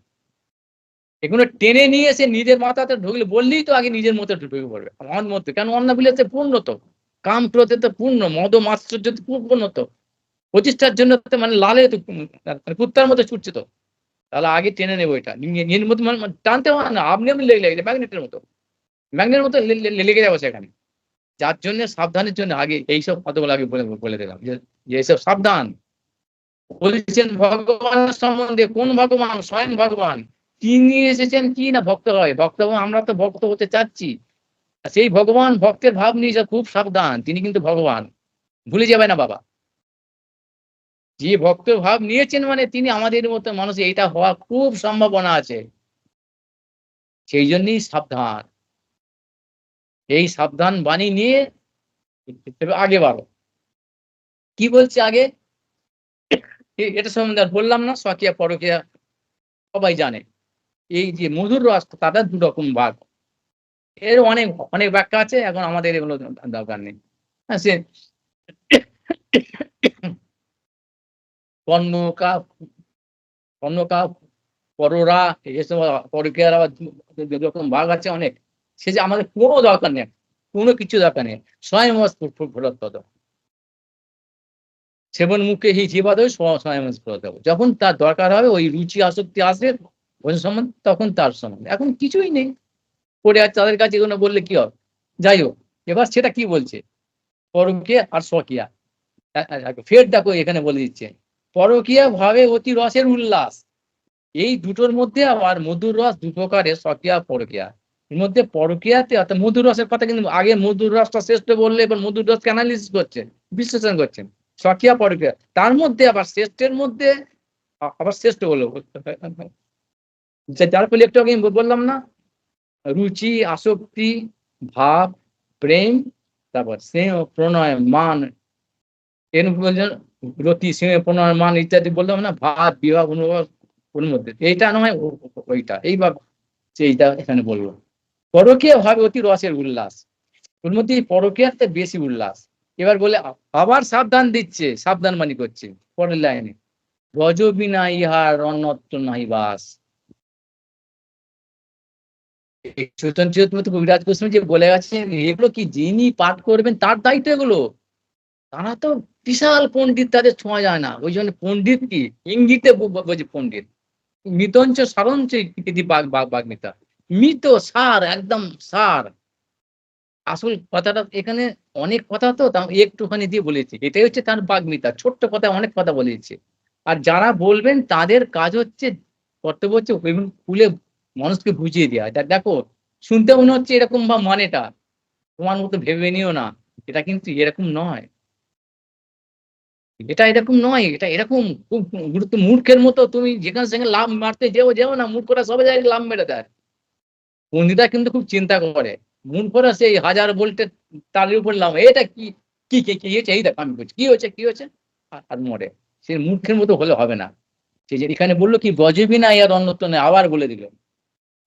এগুলো টেনে নিয়ে এসে নিজের মাথাতে ঢুকলে, বললেই তো আগে নিজের মধ্যে ঢুকে পড়বে, আমার মধ্যে কেন, অন্য বিলাসে পূর্ণ তো, কাম ক্রোধে তো পূর্ণ, মদ মাশ্চর্য পূর্ণ তো, প্রতিষ্ঠার জন্য মানে লালে তো কুত্তার মতো ছুটছে তো, তাহলে আগে টেনে নেবো এটা, নিজের মধ্যে টানতে হয় না, আপনি লেগে ম্যাগনেটের মতো, ম্যাগনেটের মতো লেগে যাবো সেখানে। যার জন্য সাবধানের জন্য আগে এইসব কথাগুলো আগে বলে দিলাম যে এইসব সাবধান। বলছেন ভগবানের সম্বন্ধে, কোন ভগবান? স্বয়ং ভগবান। তিনি এসেছেন কি না ভক্ত হয়। ভক্ত আমরা তো ভক্ত হতে চাচ্ছি, সেই ভগবান ভক্তের ভাব নিয়েছে, খুব সাবধান, তিনি কিন্তু ভগবান, ভুলে যাবে না বাবা। যে ভক্ত ভাব নিয়েছেন মানে তিনি আমাদের মতো মানুষ, এটা হওয়ার খুব সম্ভাবনা আছে। সেই জন্যই সাবধান, এই সাবধান বাণী নিয়ে আগে বাড়ো। কি বলছে আগে? এটা সম্বন্ধে আর বললাম না, স্বকীয়া পরকীয়া সবাই জানে। এই যে মধুর রস, তাদের দু রকম ভাগ, এর অনেক অনেক ব্যাখ্যা আছে, এখন আমাদের এগুলো দরকার নেই। হ্যাঁ, সে কর্ণকা কর্ণকা পররা, এসব পরকীয়ার আবার দু রকম ভাগ আছে অনেক। সে যে আমাদের কোনো দরকার নেই, কোনো কিছু দরকার নেই, স্বয়ং ফলপ্রদ। সেবন মুখে হি জীবাদ স্বয়ং ফলপ্রদ। যখন তার দরকার হবে, ওই রুচি আসক্তি আসবে ওই সম্বন্ধে, তখন তার সম্বন্ধে। এখন কিছুই নেই পড়ে আছে তাদের কাছে, এগুলো বললে কি হবে? যাই হোক, এবার সেটা কি বলছে, পরকীয়া আর স্বকীয়া। ফের দেখো এখানে বলে দিচ্ছে, পরকীয়া ভাবে অতি রসের উল্লাস। এই দুটোর মধ্যে আবার মধুর রস দু প্রকারের, স্বকীয়া পরকীয়া। এর মধ্যে পরকীয়াতে অর্থাৎ মধুর রসের কথা, কিন্তু আগে মধুর রসটা শ্রেষ্ঠ বললে, এবার মধুর রসকে অ্যানালিসিস করছেন, বিশ্লেষণ করছেন। স্বকীয়া পরকীয়া, তার মধ্যে আবার শ্রেষ্ঠের মধ্যে আবার শ্রেষ্ঠ বলবো, যার ফলে একটু আগে বললাম না, রুচি, আসক্তি, ভাব, প্রেম, তারপর স্নেহ, প্রণয়, মান, এর বলছেন রতি, স্নেহ, প্রণয়, মান ইত্যাদি বললাম না, ভাব, বিভাগ, অনুভব, ওর মধ্যে এইটা নয় ওইটা, এইবার এইটা এখানে বলবো। পরকীয়া ভাবে অতি রসের উল্লাস, ওর মধ্যে এই পরকীয়াতে বেশি উল্লাস। এবার বলে আবার সাবধান দিচ্ছে, সাবধান মানি করছে পরের লাইনে, রজ বিনা ইহার অন্যত্র নাহি বাস। চৈতন্য চরিতামৃত কবিরাজ গোস্বামী যে বলে গেছেন, এগুলো কি যিনি পাঠ করবেন তার দায়িত্ব এগুলো। তারা তো বিশাল পণ্ডিত, তাদের ছোঁয়া যায় না। ওই জন্য পণ্ডিত কি ইঙ্গিতে বোঝে পণ্ডিত। মিতঞ্চ সারঞ্চ ইতি বাগ্মিতা, মিত সার, একদম সার। আসল কথাটা এখানে, অনেক কথা তো একটুখানি দিয়ে বলেছি, এটাই হচ্ছে তার বাগ্মিতা, ছোট্ট কথা অনেক কথা বলে দিচ্ছে। আর যারা বলবেন তাদের কাজ হচ্ছে, কর্তব্য হচ্ছে খুলে মানুষকে বুঝিয়ে দেওয়া। দেখো, শুনতে মনে হচ্ছে এরকম বা মানেটা তোমার মতো ভেবে নিও না, এটা কিন্তু এরকম নয়, এটা এরকম নয়, এটা এরকম খুব গুরুত্ব। মূর্খের মতো তুমি যেখানে সেখানে লাভ মারতে যেও না, মূর্খরা সবাই জায়গায় লাভ মেরে দেয়। পণ্ডিতরা কিন্তু খুব চিন্তা করে, মূর্খরা সেই 1000 ভোল্টের তারের উপর লাভ, এটা কি কি কি কি হয়েছে, এই দেখো আমি বলছি কি হয়েছে কি হয়েছে, আর মরে। সে মূর্খের মতো হলে হবে না। সে যে এখানে বললো কি, ব্রজবি না ইয়ার অন্যত্র নেই, আবার বলে দিল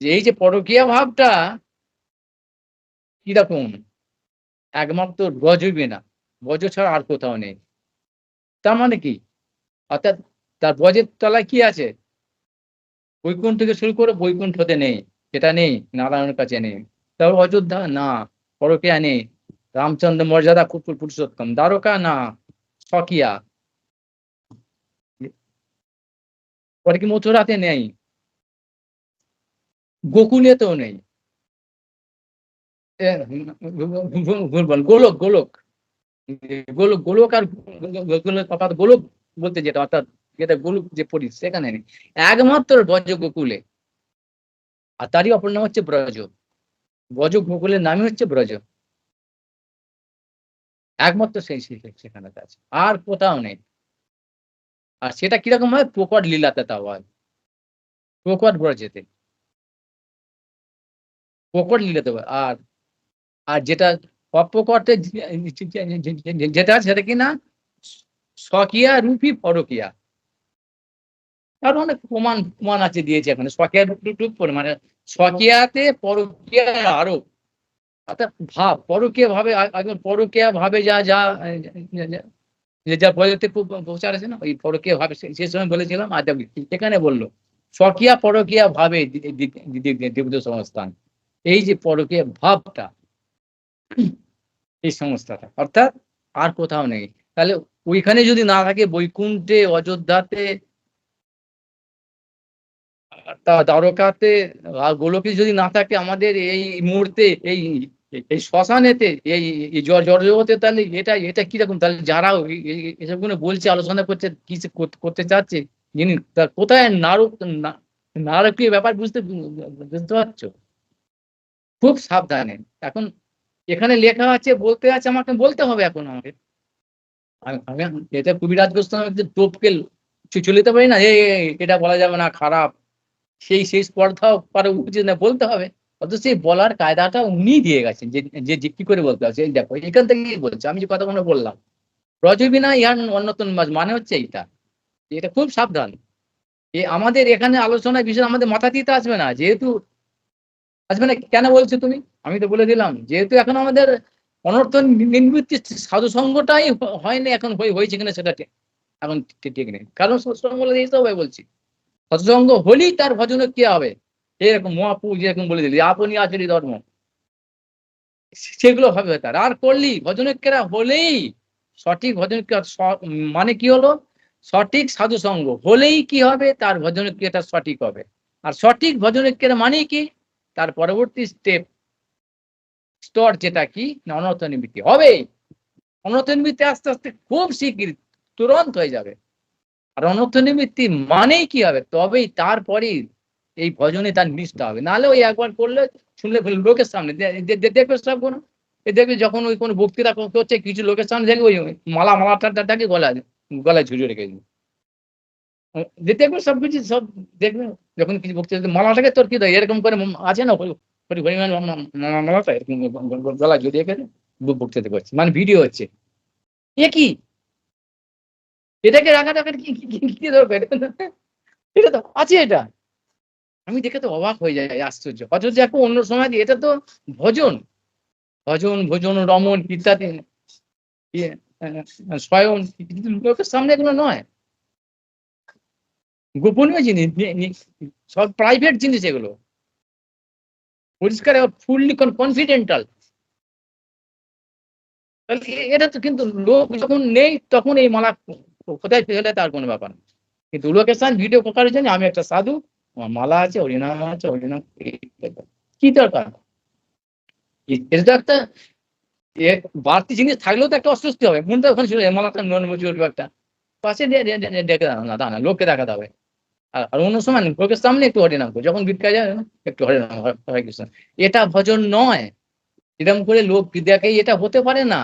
যে এই যে পরকীয়া ভাবটা কিরকম, একমাত্র ব্রজবি না, ব্রজ ছাড়া আর কোথাও নেই। তার মানে কি, অর্থাৎ তার ব্রজের তলায় কি আছে, বৈকুণ্ঠ থেকে শুরু করে বৈকুণ্ঠতে নেই, এটা নেই, নারায়ণের কাছে নেই। তারপর অযোধ্যা না, পরকীয়া নেই, রামচন্দ্র মর্যাদা পুরুষোত্তম, দ্বারকা না, স্বকীয়া, পরে কি মথুরাতে নেই, গোকুলেতেও নেই, গোলক গোলক গোলক গোলক আর অর্থাৎ গোলক বলতে যেটা, অর্থাৎ যেটা গোলক যে পড়ি সেখানে নেই, একমাত্র ব্রজ গোকুলে। আর তারই অপর নাম হচ্ছে ব্রজ, ব্রজ গোকুলের নামই হচ্ছে ব্রজ, একমাত্র সেই সেখানে আছে, আর কোথাও নেই। আর সেটা কিরকম হয়, প্রকট লীলাতে তা হয়, প্রকট ব্রজেতে, প্রকট লীলাতে হয়। আর আর যেটা অপ্রকটে যেটা সেটা কি না, স্বকীয়া রূপী পরকীয়া। আর অনেক প্রমাণ প্রমাণ আছে দিয়েছে এখানে, স্বকীয়া রূপ করে মানে স্বকীয়াতে পরকীয়া আরো, অর্থাৎ ভাব পরকীয়া ভাবে, পরকীয়া ভাবে যা যা যা বলতে খুব প্রচার আছে না, ওই পরকীয়া ভাবে সে সময় বলেছিলাম। আর এখানে বললো স্বকীয়া পরকীয়া ভাবে দ্বিবিধ সংস্থান, এই যে পরকীয়া ভাবটা, এই সংস্থাটা, অর্থাৎ আর কোথাও নেই। তাহলে ওইখানে যদি না থাকে, বৈকুণ্ঠে, অযোধ্যাতে, তা দ্বারকাতে আর গোলকে যদি না থাকে, আমাদের এই মুহূর্তে এই এই শ্মশানেতে এই জড়জগতে তাহলে এটা কিরকম? তাহলে যারা এসবগুলো বলছে, আলোচনা করছে, কি করতে চাচ্ছে, যিনি তার কোথায় নারকীয় ব্যাপার বুঝতে পারছো? খুব সাবধানে। এখন এখানে লেখা আছে, বলতে আছে, আমাকে বলতে হবে এখন আমাকে। আমি এটা কবিরাজ গোস্বামী টোপকে চলে যেতে পারি না, এটা বলা যাবে না, খারাপ। সেই স্পর্ধাও পারে উচিত না, বলতে হবে। অথচ সেই বলার কায়দাটা উনি দিয়ে গেছেন, যে কি করে বলতে হবে। এই দেখো, এখান থেকেই বলছে, আমি যে কথাগুলো বললাম, রজবিনা ইহার অন্যতম মানে হচ্ছে এইটা। এটা খুব সাবধান। আমাদের এখানে আলোচনার বিষয় আমাদের মাথা দিতে আসবে না, যেহেতু আসবে না। কেন বলছো তুমি? আমি তো বলে দিলাম, যেহেতু এখন আমাদের অনর্থ নিবৃত্তি সাধু সঙ্গটাই হয়নি, এখন হয়েছে কিনা সেটা এখন ঠিক নেই। কারণ সৎসঙ্গ এই তো বলছি, সৎসঙ্গ হলেই তার ভজনে কি হবে, এরকম মহাপু যেরকম বলে দিলি, আপনি আচরি ধর্ম, সেগুলো হবে তার। আর করলি ভজনকেরা হলেই, সঠিক ভজনকেরা মানে কি হলো, সঠিক সাধু সঙ্গ হলেই কি হবে, তার ভজনক্রিয়াটা সঠিক হবে। আর সঠিক ভজনক্রিয়া মানে কি, তার পরবর্তী স্তর যেটা কি, অনর্থ নিবৃত্তি হবে। অনর্থ নিবৃত্তি আস্তে আস্তে খুব শীঘ্র তুরন্ত হয়ে যাবে। আর অনর্থ নিবৃত্তি মানেই কি হবে, তবেই তারপরেই এই ভজনে তার নিষ্ঠা হবে। নাহলে ওই একবার করলে, শুনলে লোকের সামনে দেখবে সব কোনো, দেখবে যখন ওই কোনো বক্তৃতা করছে, কিছু লোকের সামনে দেখবে ওই মালাটাকে গলায় ঝুলিয়ে রেখে দিবে। দেখবে সবকিছু সব দেখবে, যখন কিছু বক্তৃতা, মালাটাকে তোর কি দেয় এরকম করে আছে না, হরিমান মালাটা এরকম গলায় ঝুলিয়ে রেখে বক্তৃতা করছে, মানে ভিডিও হচ্ছে। এ কি, এটাকে রাখাটা কি দরকার? এটা তো আছে এটা। আমি দেখে তো অবাক হয়ে যাই, আশ্চর্য। অথচ এখন অন্য সময় এটা তো ভজন, ভজন রমন ইত্যাদি, স্বয়ং লোকের সামনে এগুলো নয়, গোপনীয় জিনিস, সব প্রাইভেট জিনিস এগুলো, পরিষ্কার ফুললি কনফিডেন্টাল। এটা তো কিন্তু লোক যখন নেই, তখন এই মালা কোথায় ফেলে তার কোনো ব্যাপার না। কিন্তু লোকের সামনে ভিডিও প্রকারের জন্য আমি একটা সাধু, আমার মালা আছে, হরিনাম আছে, হরিনাম কি দরকার? এটা তো একটা বাড়তি জিনিস থাকলেও তো একটা অস্বস্তি হবে, মনটা ওখানে ছিল, মালাটা মন বুঝে উঠবে একটা পাশে ডেকে দাঁড়ানো, লোককে দেখাতে হবে। আর অন্য সময় লোকের সামনে একটু হরিনাম করে, যখন ভিক্ষা যায় একটু হরিনাম, হরে কৃষ্ণ। এটা ভজন নয়। এরকম করে লোক দেখে, এটা হতে পারে না।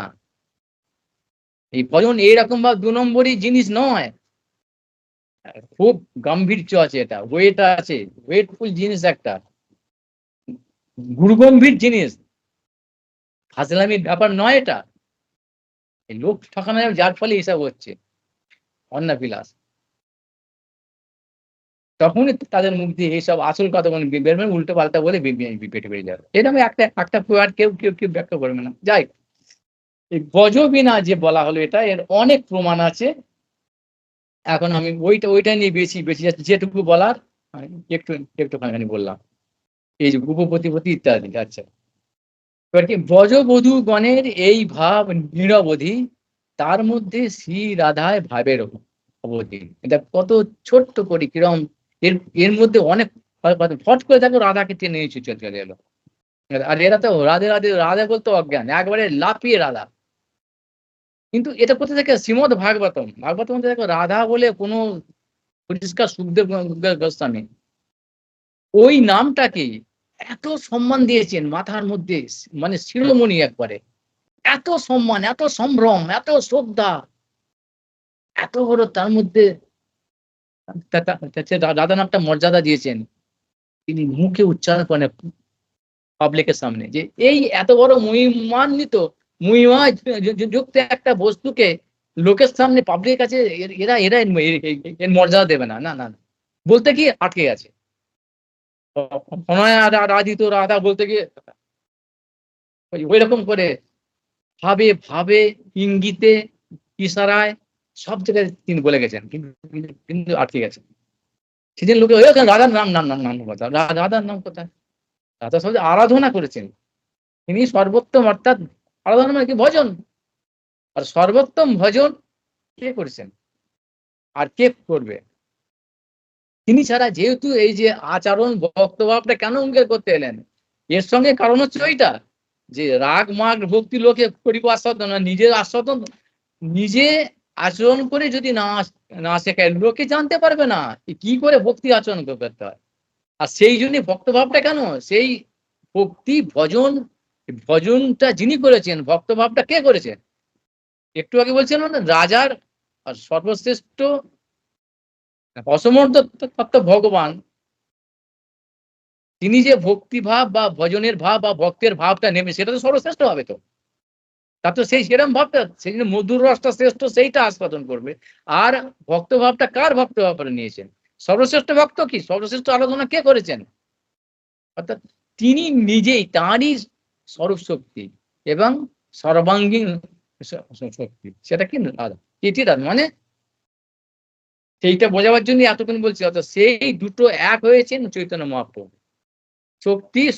এই ভজন এইরকম বা 2 নম্বরই জিনিস নয়, খুব গাম্ভীর্য আছে, এটা ওয়েট আছে, ওয়েটফুল জিনিস, একটা গুরুগম্ভীর জিনিস, ফাজলামির ব্যাপার নয় এটা। এই লোক ঠকানো যাবে, যার ফলে এসব হচ্ছে অন্নাবিলাস। তখনই তাদের মুখ দিয়ে এইসব আসল কথা বেরবেন, উল্টো পাল্টা বলে পেটে বেরিয়ে যাবে। এরকম একটা আর কেউ ব্যাখ্যা করবে না। যাই, এই গজবিনা যে বলা হলো, এটা এর অনেক প্রমাণ আছে। এখন আমি ওইটা নিয়ে বেশি যাচ্ছি, যেটুকু বলার একটুখানি বললাম। এই যে উপপতিপতি ইত্যাদি। আচ্ছা, এবার কি, ব্রজবধূ গণের এই ভাব নিরবধি, তার মধ্যে শ্রী রাধায় ভাবের অবধি। এটা কত ছোট্ট করে কিরম, এর এর মধ্যে অনেক ফট করে দেখো রাধাকে টেনে নিয়ে চলে এলো। আর এরা তো রাধে রাধে রাধা বলতে অজ্ঞান, একবারে লাফিয়ে রাধা। কিন্তু এটা কোথা থেকে? শ্রীমদ ভাগবতম দেখো, রাধা বলে কোনো পরিষ্কার সুখদেব গোস্বামী ওই নামটাকে এত সম্মান দিয়েছেন, মাথার মধ্যে মানে শিরোমণি একবারে, এত সম্মান, এত সম্ভ্রম, এত শ্রদ্ধা, এত বড় তার মধ্যে রাধা নামটা মর্যাদা দিয়েছেন। তিনি মুখে উচ্চারণ করেন পাবলিকের সামনে, যে এই এত বড় মহিমান্বিত, মহিমা যুক্ত একটা বস্তুকে লোকের সামনে, পাবলিকের কাছে এরা এরা এর মর্যাদা দেবে না, না না না। বলতে কি আটকে গেছে, অনয়া রাধিত রাধা বলতে গিয়ে ওই রকম করে ভাবে ভাবে, ইঙ্গিতে, ইশারায়, সব জায়গায় তিনি বলে গেছেন, কিন্তু আটকে গেছে। সেদিন লোকে রাধার নাম কথা, রাধার নাম কোথায়? রাধা সব আরাধনা করেছেন, তিনি সর্বোত্তম, অর্থাৎ আরাধনা মানে কি? ভজন। আর সর্বোত্তম ভজন কে করেছেন, আর কে করবে? তিনি ছাড়া। যেহেতু এই যে আচরণ ভক্তভাবটা কেন অঙ্গীকার করতে এলেন, এর সঙ্গে কারণ হচ্ছে ওইটা, যে রাগ মাগ ভক্তি লোকে করিব আস্বাদন, নিজের আস্বাদন নিজে আচরণ করে যদি না শেখায়, লোকে জানতে পারবে না কি করে ভক্তি আচরণ করতে হয়। আর সেই জন্যই ভক্তভাবটা কেন, সেই ভক্তি ভজনটা যিনি করেছেন, ভক্তভাবটা কে করেছেন? একটু আগে বলছিলাম না, রাজার আর সর্বশ্রেষ্ঠ অসমর্থ তত্ত্ব ভগবান, তিনি যে ভক্তিভাব বা ভজনের ভাব বা ভক্তের ভাবটা নেবে, সেটা তো সর্বশ্রেষ্ঠ হবে তো। তার তো সেরম ভাবটা, সেই জন্য মধুর রসটা শ্রেষ্ঠ, সেইটা আস্বাদন করবে। আর ভক্ত ভাবটা কার ভক্ত ভাবটা নিয়েছেন? সর্বশ্রেষ্ঠ ভক্ত কি? সর্বশ্রেষ্ঠ আরাধনা কে করেছেন? অর্থাৎ তিনি নিজেই, তাঁরই স্বরূপ শক্তি এবং সর্বাঙ্গীন শক্তি। সেটা কি রাধা, এটি রাধা মানে, সেইটা বোঝাবার জন্য এতক্ষণ বলছি। অর্থাৎ সেই দুটো এক হয়েছেন চৈতন্য মহাপ্রভু।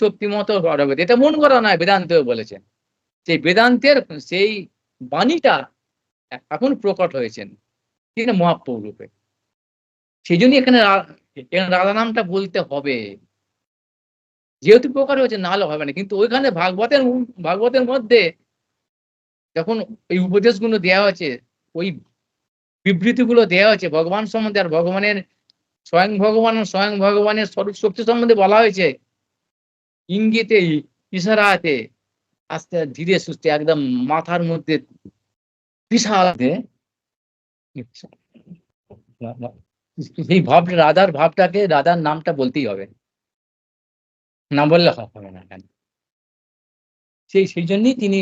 শক্তিমত ভগবতী, এটা মন করা নয়, বেদান্তেও বলেছেন। সেই বেদান্তের সেই বাণীটা এখন প্রকট হয়েছেন তিনি মহাপ্রভু রূপে। সেই জন্য এখানে রাধা নামটা বলতে হবে, যেহেতু প্রকার হয়েছে, না হলে হবে না। কিন্তু ওইখানে ভাগবতের মধ্যে যখন এই উপদেশগুলো দেওয়া হয়েছে, ওই বিবৃতিগুলো দেওয়া হয়েছে ভগবান সম্বন্ধে, আর ভগবানের স্বয়ং ভগবানের স্বরূপ শক্তি সম্বন্ধে বলা হয়েছে, ইঙ্গিতে ইশারাতে, আস্তে ধীরে সুস্থে, একদম মাথার মধ্যে বিশাল সেই ভাবটা, রাধার ভাবটাকে, রাধার নামটা বলতেই হবে, না বললে হবে না। কেন সেই জন্যই তিনি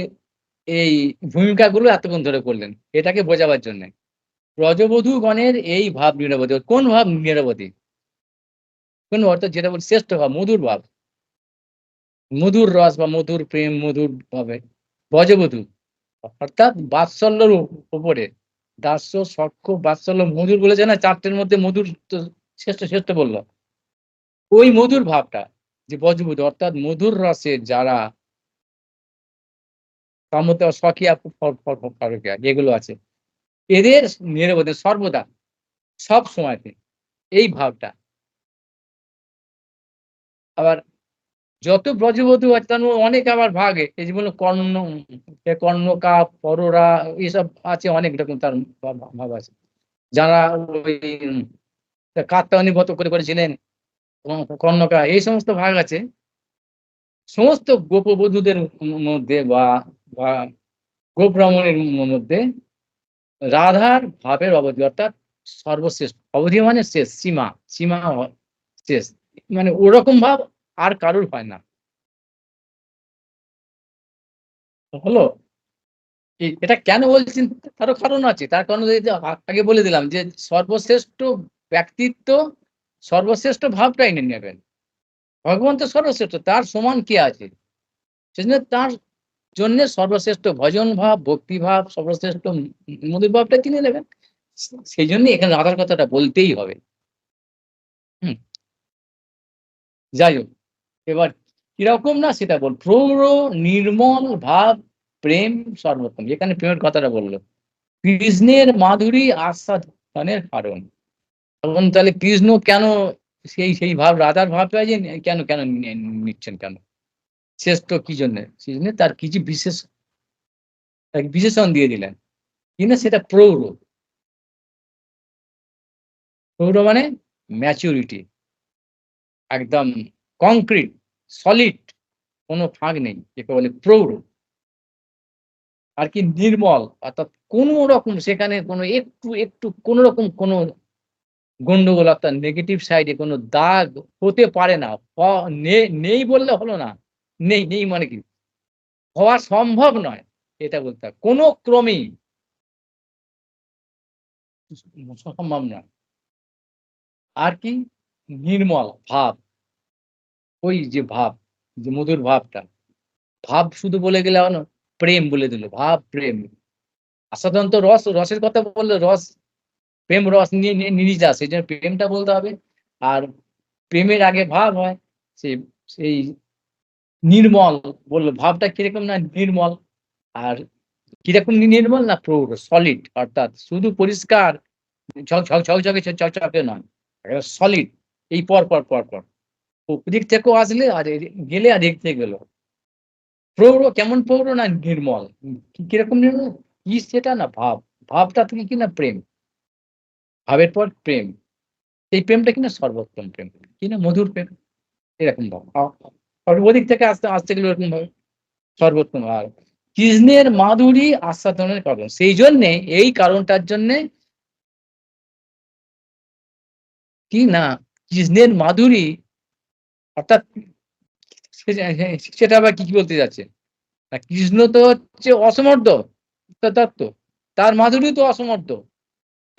এই ভূমিকাগুলো এতক্ষণ ধরে করলেন, এটাকে বোঝাবার জন্য। ব্রজবধূ গণের এই ভাব নিরবধি। কোন ভাব নিরবধি? কোন অর্থ, যেটা বল শ্রেষ্ঠ ভাব, মধুর ভাব, মধুর রস বা মধুর প্রেম, মধুর ভাবে ব্রজবধূ, অর্থাৎ বাৎসল্যর উপরে দাস্য, সখ্য, বাৎসল্য, মধুর বলেছে না, চারটের মধ্যে মধুর তো শ্রেষ্ঠ বললো। ওই মধুর ভাবটা যে ব্রজবধূ, অর্থাৎ মধুর রসের যারা, তার মধ্যে সখিয়া যেগুলো আছে, এদের নিরবধি সর্বদা, সব সময়তে এই ভাবটা। আবার যত ব্রজবধূ আছে তার মধ্যে অনেক আবার ভাগে, এই যেমন কর্ণকা, পররা, এসব আছে, অনেক রকম তার ভাব আছে। যারা ওই কাত্যায়নী ব্রত করেছিলেন, কর্ণকা, এই সমস্ত ভাগ আছে। সমস্ত গোপবধূদের মধ্যে বা গোব্রাহ্মণের মধ্যে রাধার ভাবের অবধি, অর্থাৎ সর্বশ্রেষ্ঠ। অবধি মানে শেষ, সীমা শেষ, মানে ওরকম ভাব আর কারুর হয় না। হলো? এটা কেন বলছেন, তারও কারণ আছে। তার কারণ আগে বলে দিলাম যে সর্বশ্রেষ্ঠ ব্যক্তিত্ব, সর্বশ্রেষ্ঠ ভাবটাই নেবেন। ভগবান তো সর্বশ্রেষ্ঠ, তার সমান কে আছে? সেজন্য তার জন্য সর্বশ্রেষ্ঠ ভজন ভাব, ভক্তি ভাব, সর্বশ্রেষ্ঠ মধুর ভাবটা তিনি নেবেন। সেই জন্য এখানে রাধার কথাটা বলতেই হবে। হুম, যাই হোক, এবার কিরকম না সেটা বল। প্রৌঢ় নির্মল ভাব, প্রেম সর্বোত্তম, এখানে প্রেমের কথাটা বললো। কৃষ্ণের মাধুরী আস্বাদনের কারণ। তখন তাহলে কৃষ্ণ কেন সেই ভাব, রাধার ভাবটা যে কেন নিচ্ছেন কেন? শ্রেষ্ঠ কি জন্য? সেই জন্য তার কিছু বিশেষণ দিয়ে দিলেন, কিনা সেটা প্রৌঢ়। প্রৌঢ় মানে ম্যাচুরিটি, একদম কংক্রিট, সলিড, কোনো ফাঁক নেই, একে বলে প্রৌঢ়। আর কি নির্মল, অর্থাৎ কোন রকম সেখানে কোনো একটু কোন রকম কোনো গন্ডগোল, অর্থাৎ নেগেটিভ সাইডে কোনো দাগ হতে পারে না। নেই বললে হলো না, নেই মানে কি, হওয়া সম্ভব নয়, এটা বলতে হবে। কোনো ক্রমেই সম্ভব নয়। আর কি নির্মল ভাব, ওই যে ভাব, যে মধুর ভাবটা, ভাব শুধু বলে গেলে হলো, প্রেম বলে দিল, ভাব প্রেম। আর সাধারণত রসের কথা বললে, প্রেম রস নিয়ে নির্যাস, সেই জন্য প্রেমটা বলতে হবে। আর প্রেমের আগে ভাব হয়, সেই নির্মল বললো, ভাবটা কিরকম না নির্মল। আর কিরকম নির্মল না প্রৌঢ়, সলিড, অর্থাৎ শুধু পরিষ্কার ঝকঝকে নয়, সলিড। এই পর ওদিক থেকেও আসলে আর গেলে আর এদিক থেকে গেল, প্রৌঢ় কেমন প্রৌঢ় না নির্মল। কিরকম নির্মল? কি সেটা না ভাব। ভাবটা থেকে কিনা প্রেম। ভাবের পর প্রেম। এই প্রেমটা কিনা সর্বোত্তম প্রেম। কিনা মধুর প্রেম। এরকম ভাব। আর ওদিক থেকে আসতে গেলে ওরকম ভাবে সর্বোত্তম। আর কৃষ্ণের মাধুরী আস্বাদনের কারণ। সেইজন্যে এই কারণটার জন্যে কি না কৃষ্ণের মাধুরী অর্থাৎ সেটা আবার কি বলতে যাচ্ছে? না কৃষ্ণ তো হচ্ছে অসমর্থ তত্ত্ব। তার মাধুরী তো অসমর্থ।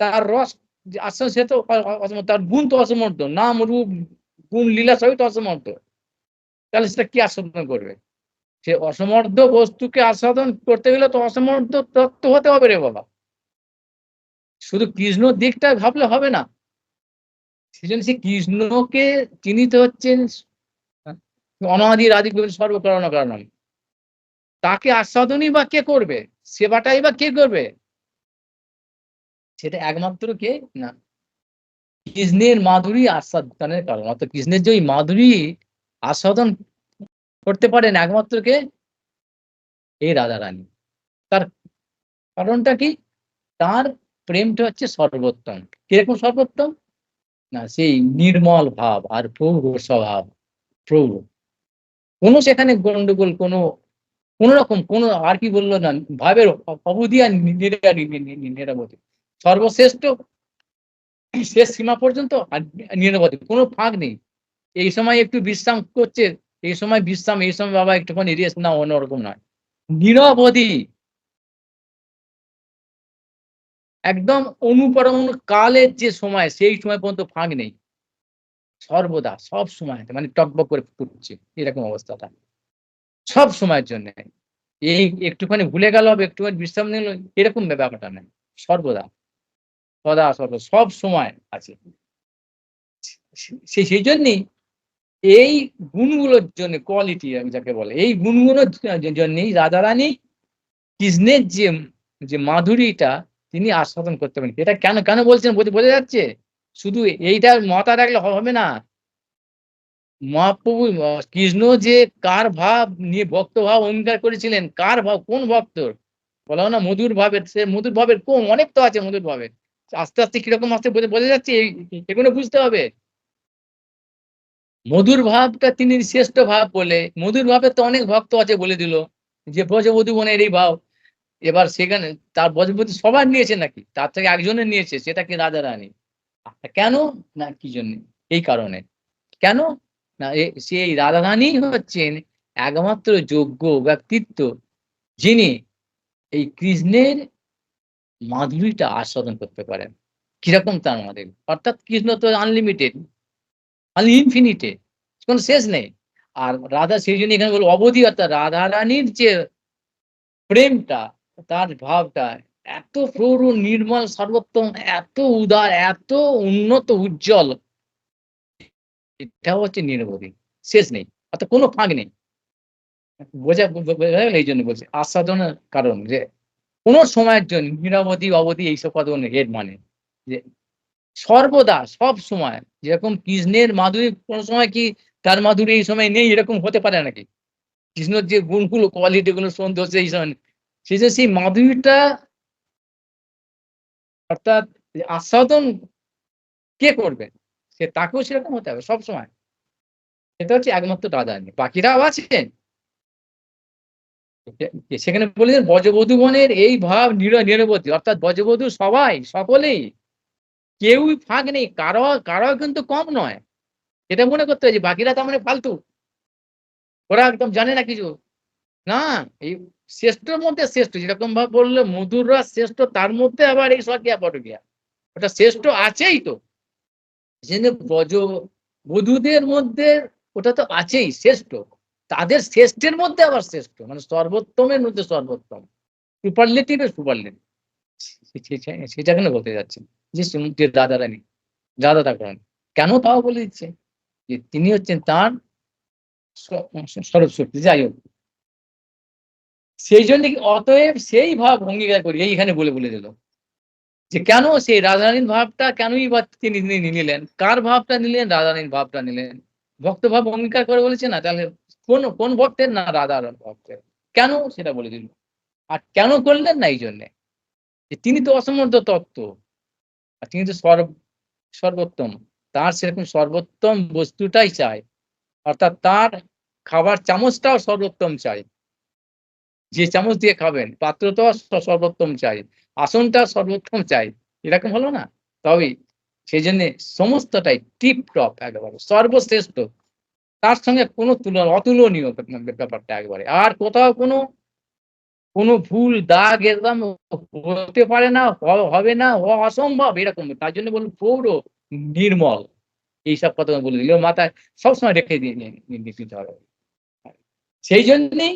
তার রস যে আসলে সে তো অসমর্থ। তার গুণ তো অসমর্থ। নাম, রূপ, গুণ, লীলা সবই তো অসমর্থ। তাহলে সেটা কি আস্বাদন করবে? সে অসমর্থ বস্তুকে আস্বাদন করতে গেলে তো অসমর্থ তত্ত্ব হতে হবে রে বাবা। শুধু কৃষ্ণ দিকটা ভাবলে হবে না। সেজন্য সে কৃষ্ণকে চিনিতে হচ্ছেন অনাদির আদি সর্বকারণ কারণম। তাকে আস্বাদনই বা কে করবে? সেবাটাই বা কে করবে? সেটা একমাত্র কে না কৃষ্ণের মাধুরী আস্বাদনের কারণ। অর্থাৎ কৃষ্ণের যে ওই মাধুরী আস্বাদন করতে পারেন একমাত্র কে? এই রাধারানী। তার কারণটা কি? তার প্রেমটা হচ্ছে সর্বোত্তম। কিরকম সর্বোত্তম? না সেই নির্মল ভাব আর প্রৌঢ় স্বভাব। প্রৌঢ়। কোনো সেখানে গন্ডগোল কোন রকম আর কি বলল না ভাবের অবধি আর নিরাপত্তি। সর্বশ্রেষ্ঠ শেষ সীমা পর্যন্ত আর নিরাপত্তি। কোনো ফাঁক নেই। এই সময় একটু বিশ্রাম করছে, এই সময় বিশ্রাম, এই সময় বাবা একটুখানি রেস্ট নাও, অন্যরকম নয়। নিরবধি একদম অনুপরমাণু কালের যে সময় সেই সময় পর্যন্ত ফাঁক নেই। সর্বদা সব সময় মানে টগবগ করে ফুটছে এরকম অবস্থাটা। সব সময়ের জন্যে। এই একটুখানি ভুলে গেল, একটুখানি বিশ্রাম নিল এরকম ব্যাপারটা নয়। সর্বদা, সদা সর্বদা সব সময় আছে। সেইজন্যেই এই গুণগুলোর জন্য কোয়ালিটি যাকে বলে, এই গুণগুলোর জন্যেই রাধারানী কৃষ্ণের যে মাধুরীটা তিনি আস্বাদন করতে পারেন। এটা কেন বলছেন বোঝা যাচ্ছে? শুধু এইটা মাথায় রাখলে হবে না। মহাপ্রভু কৃষ্ণ যে কার ভাব নিয়ে ভক্ত ভাব অঙ্গীকার করেছিলেন, কার ভাব কোন ভক্তর? বলা হয় না মধুর ভাবের, সে মধুর ভাবের অনেক তো আছে মধুর ভাবের। আস্তে কিরকম আসছে বোঝা যাচ্ছে এগুলো বুঝতে হবে। মধুর ভাবটা তিনি শ্রেষ্ঠ ভাব বলে, মধুর ভাবের তো অনেক ভক্ত আছে বলে দিল। যে ব্রজবধূ গণের এই ভাব। এবার সেখানে তার ব্রজবধূ সবার নিয়েছে নাকি? তার থেকে একজনের নিয়েছে সেটা কি রাধারানী। কেন? না কি জন্যে? এই কারণে। কেন? না সেই রাধারানীই হচ্ছেন একমাত্র যোগ্য ব্যক্তিত্ব যিনি এই কৃষ্ণের মাধুরীটা আস্বাদন করতে পারেন। কিরকম তার মাধুরী? অর্থাৎ কৃষ্ণ তো আনলিমিটেড, ইনফিনিটেড, কোন শেষ নেই। আর রাধা সেইজন্য এখানে বলল অবধি অর্থাৎ রাধারানীর যে প্রেমটা, তার ভাবটা এত প্রৌঢ়, নির্মল, সর্বোত্তম, এত উদার, এত উন্নত, উজ্জ্বল, এটাও হচ্ছে নিরবধি। শেষ নেই। অর্থাৎ কোন ফাঁক নেই। বোঝা গেল? এইজন্য বলছি। আস্বাদনের কারণ যে কোন সময়ের জন্য নিরবধি, অবধি এইসব কথা হেড মানে। যে সর্বদা সব সময় যেরকম কৃষ্ণের মাধুরী কোন সময় কি তার মাধুরী এই সময় নেই এরকম হতে পারে নাকি? কৃষ্ণর যে গুণগুলো কোয়ালিটি গুলো সৌন্দর্য এই সময় সেই মাধুরীটা অর্থাৎ আস্বাদন কে করবে? তাকেও সেরকম হতে হবে সবসময়। সেটা হচ্ছে একমাত্র রাধারানী। বাকিরাও আছেন। সেখানে বলেছেন ব্রজবধূগণের এই ভাব নিরবধি অর্থাৎ ব্রজবধূ সবাই সকলেই কেউই ফাঁক নেই। কারো কিন্তু কম নয়। এটা মনে করতে হবে যে বাকিরা তার মানে ফালতু। ওরা একদম জানে না কিছু। না, এই শ্রেষ্ঠর মধ্যে শ্রেষ্ঠ। যেরকম ভাবে বললে মধুর রস শ্রেষ্ঠ, তার মধ্যে আবার এই স্বকীয়া পরকীয়া। ওটা শ্রেষ্ঠ আছেই তো। সেজন্য ব্রজবধূদের মধ্যে ওটা তো আছেই শ্রেষ্ঠ। তাদের শ্রেষ্ঠের মধ্যে আবার শ্রেষ্ঠ। মানে সর্বোত্তমের মধ্যে সর্বোত্তম। সুপারলেটিভ এর সুপারলেটিভ। সেটা কেন বলতে যাচ্ছেন? যে রাধারানী, রাধা ঠাকুরানী। কেন তাও বলে দিচ্ছে? যে তিনি হচ্ছেন তার স্বরূপ শক্তি। যাই হোক। সেইজন্য অতএব সেই ভাব অঙ্গীকার করি এইখানে বলে দিল। যে কেন সেই রাধারানীর ভাবটা কেনই বা তিনি নিলেন? কার ভাবটা নিলেন? রাধারানীর ভাবটা নিলেন। ভক্ত ভাব অঙ্গীকার করে বলেছে না? তাহলে কোন ভক্তের? না রাধার ভক্তের। কেন? সেটা বলে দিল। আর কেন করলেন? না এই জন্যে। যে তিনি তো অসমর্থ তত্ত্ব। আর তিনি তো সর্বোত্তম। তার সেরকম সর্বোত্তম বস্তুটাই চাই। অর্থাৎ তার খাবার চামচটাও সর্বোত্তম চাই। যে চামচ দিয়ে খাবেন পাত্রটাও সর্বোত্তম চাই। আসনটা সর্বোত্তম চাই। এরকম হলো না? তবেই সেজন্যে সমস্তটাই টিপ টপ একেবারে সর্বশ্রেষ্ঠ। তার সঙ্গে কোনো তুলনা অতুলনীয় ব্যাপারটা একেবারে। আর কোথাও কোনো ভুল দাগ একদম হতে পারে না, হবে না, হওয়া অসম্ভব এরকম। তার জন্য বলুন পৌর, নির্মল এইসব কথা বলে দিল। মাথায় সবসময় রেখে দিয়ে দিতে হবে। সেই জন্যেই